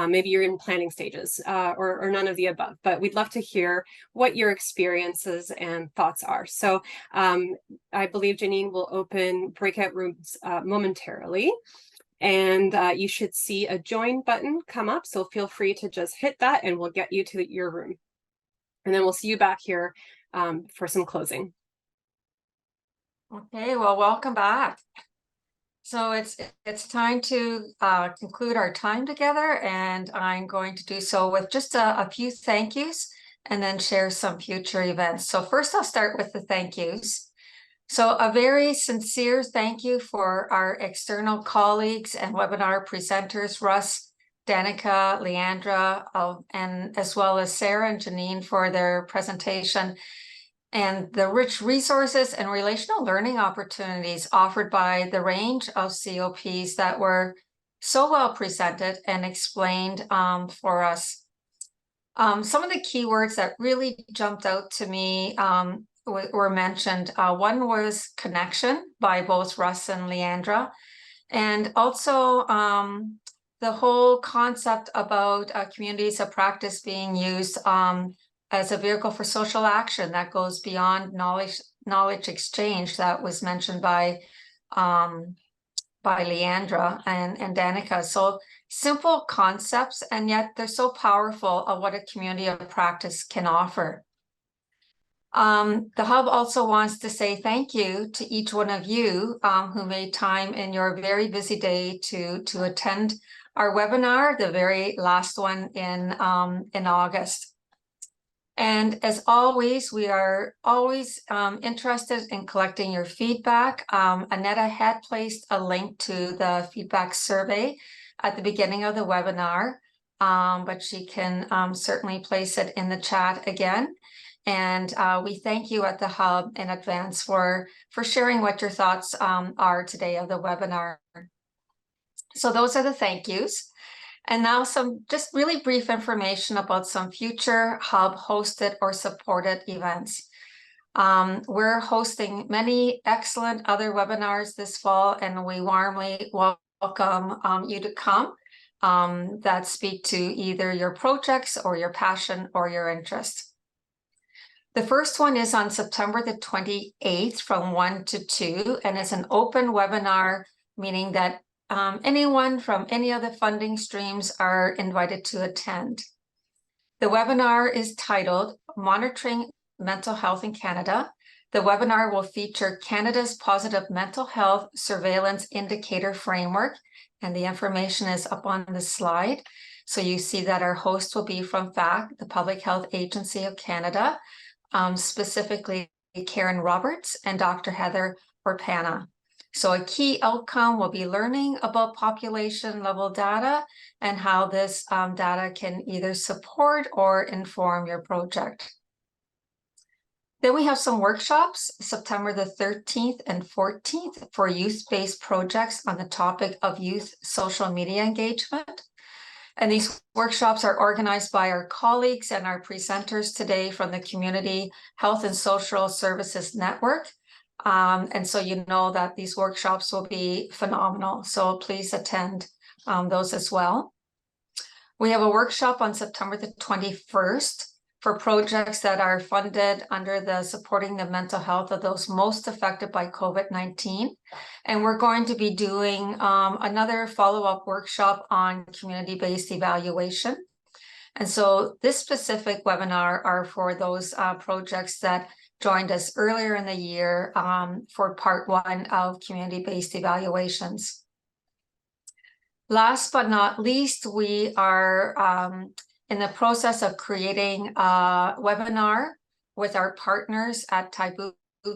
Maybe you're in planning stages or none of the above, but we'd love to hear what your experiences and thoughts are. So I believe Janine will open breakout rooms momentarily. And you should see a join button come up. So feel free to just hit that and we'll get you to your room. And then we'll see you back here for some closing. Okay, well, welcome back. So it's time to conclude our time together, and I'm going to do so with just a few thank yous and then share some future events. So first I'll start with the thank yous. So a very sincere thank you for our external colleagues and webinar presenters, Russ, Danica, Leandra, and as well as Sarah and Janine for their presentation, and the rich resources and relational learning opportunities offered by the range of COPs that were so well presented and explained for us. Some of the keywords that really jumped out to me were mentioned. One was connection by both Russ and Leandra, and also the whole concept about communities of practice being used as a vehicle for social action that goes beyond knowledge exchange, that was mentioned by Leandra and Danica. So simple concepts, and yet they're so powerful of what a community of practice can offer. The Hub also wants to say thank you to each one of you who made time in your very busy day to attend our webinar, the very last one in August. And as always, we are always interested in collecting your feedback. Annetta had placed a link to the feedback survey at the beginning of the webinar, but she can certainly place it in the chat again. And we thank you at the Hub in advance for sharing what your thoughts are today of the webinar. So those are the thank yous. And now some just really brief information about some future Hub hosted or supported events. We're hosting many excellent other webinars this fall, and we warmly welcome you to come that speak to either your projects or your passion or your interest. The first one is on September the 28th from 1 to 2, and it's an open webinar, meaning that anyone from any of the funding streams are invited to attend. The webinar is titled Monitoring Mental Health in Canada. The webinar will feature Canada's Positive Mental Health Surveillance Indicator Framework, and the information is up on the slide. So you see that our host will be from FAC, the Public Health Agency of Canada, specifically Karen Roberts and Dr. Heather Orpana. So a key outcome will be learning about population level data and how this data can either support or inform your project. Then we have some workshops, September the 13th and 14th, for youth-based projects on the topic of youth social media engagement. And these workshops are organized by our colleagues and our presenters today from the Community Health and Social Services Network. And so you know that these workshops will be phenomenal. So please attend those as well. We have a workshop on September the 21st for projects that are funded under the supporting the mental health of those most affected by COVID-19. And we're going to be doing another follow-up workshop on community-based evaluation. And so this specific webinar are for those projects that joined us earlier in the year for part 1 of community-based evaluations. Last but not least, we are in the process of creating a webinar with our partners at Taibu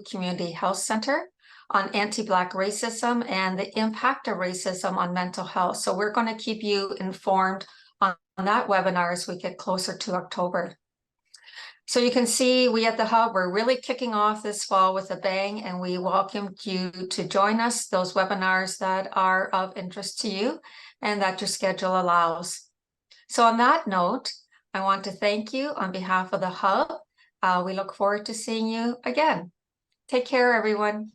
Community Health Center on anti-Black racism and the impact of racism on mental health. So we're going to keep you informed on that webinar as we get closer to October. So you can see we at the Hub, we're really kicking off this fall with a bang, and we welcome you to join us, those webinars that are of interest to you and that your schedule allows. So on that note, I want to thank you on behalf of the Hub. We look forward to seeing you again. Take care, everyone.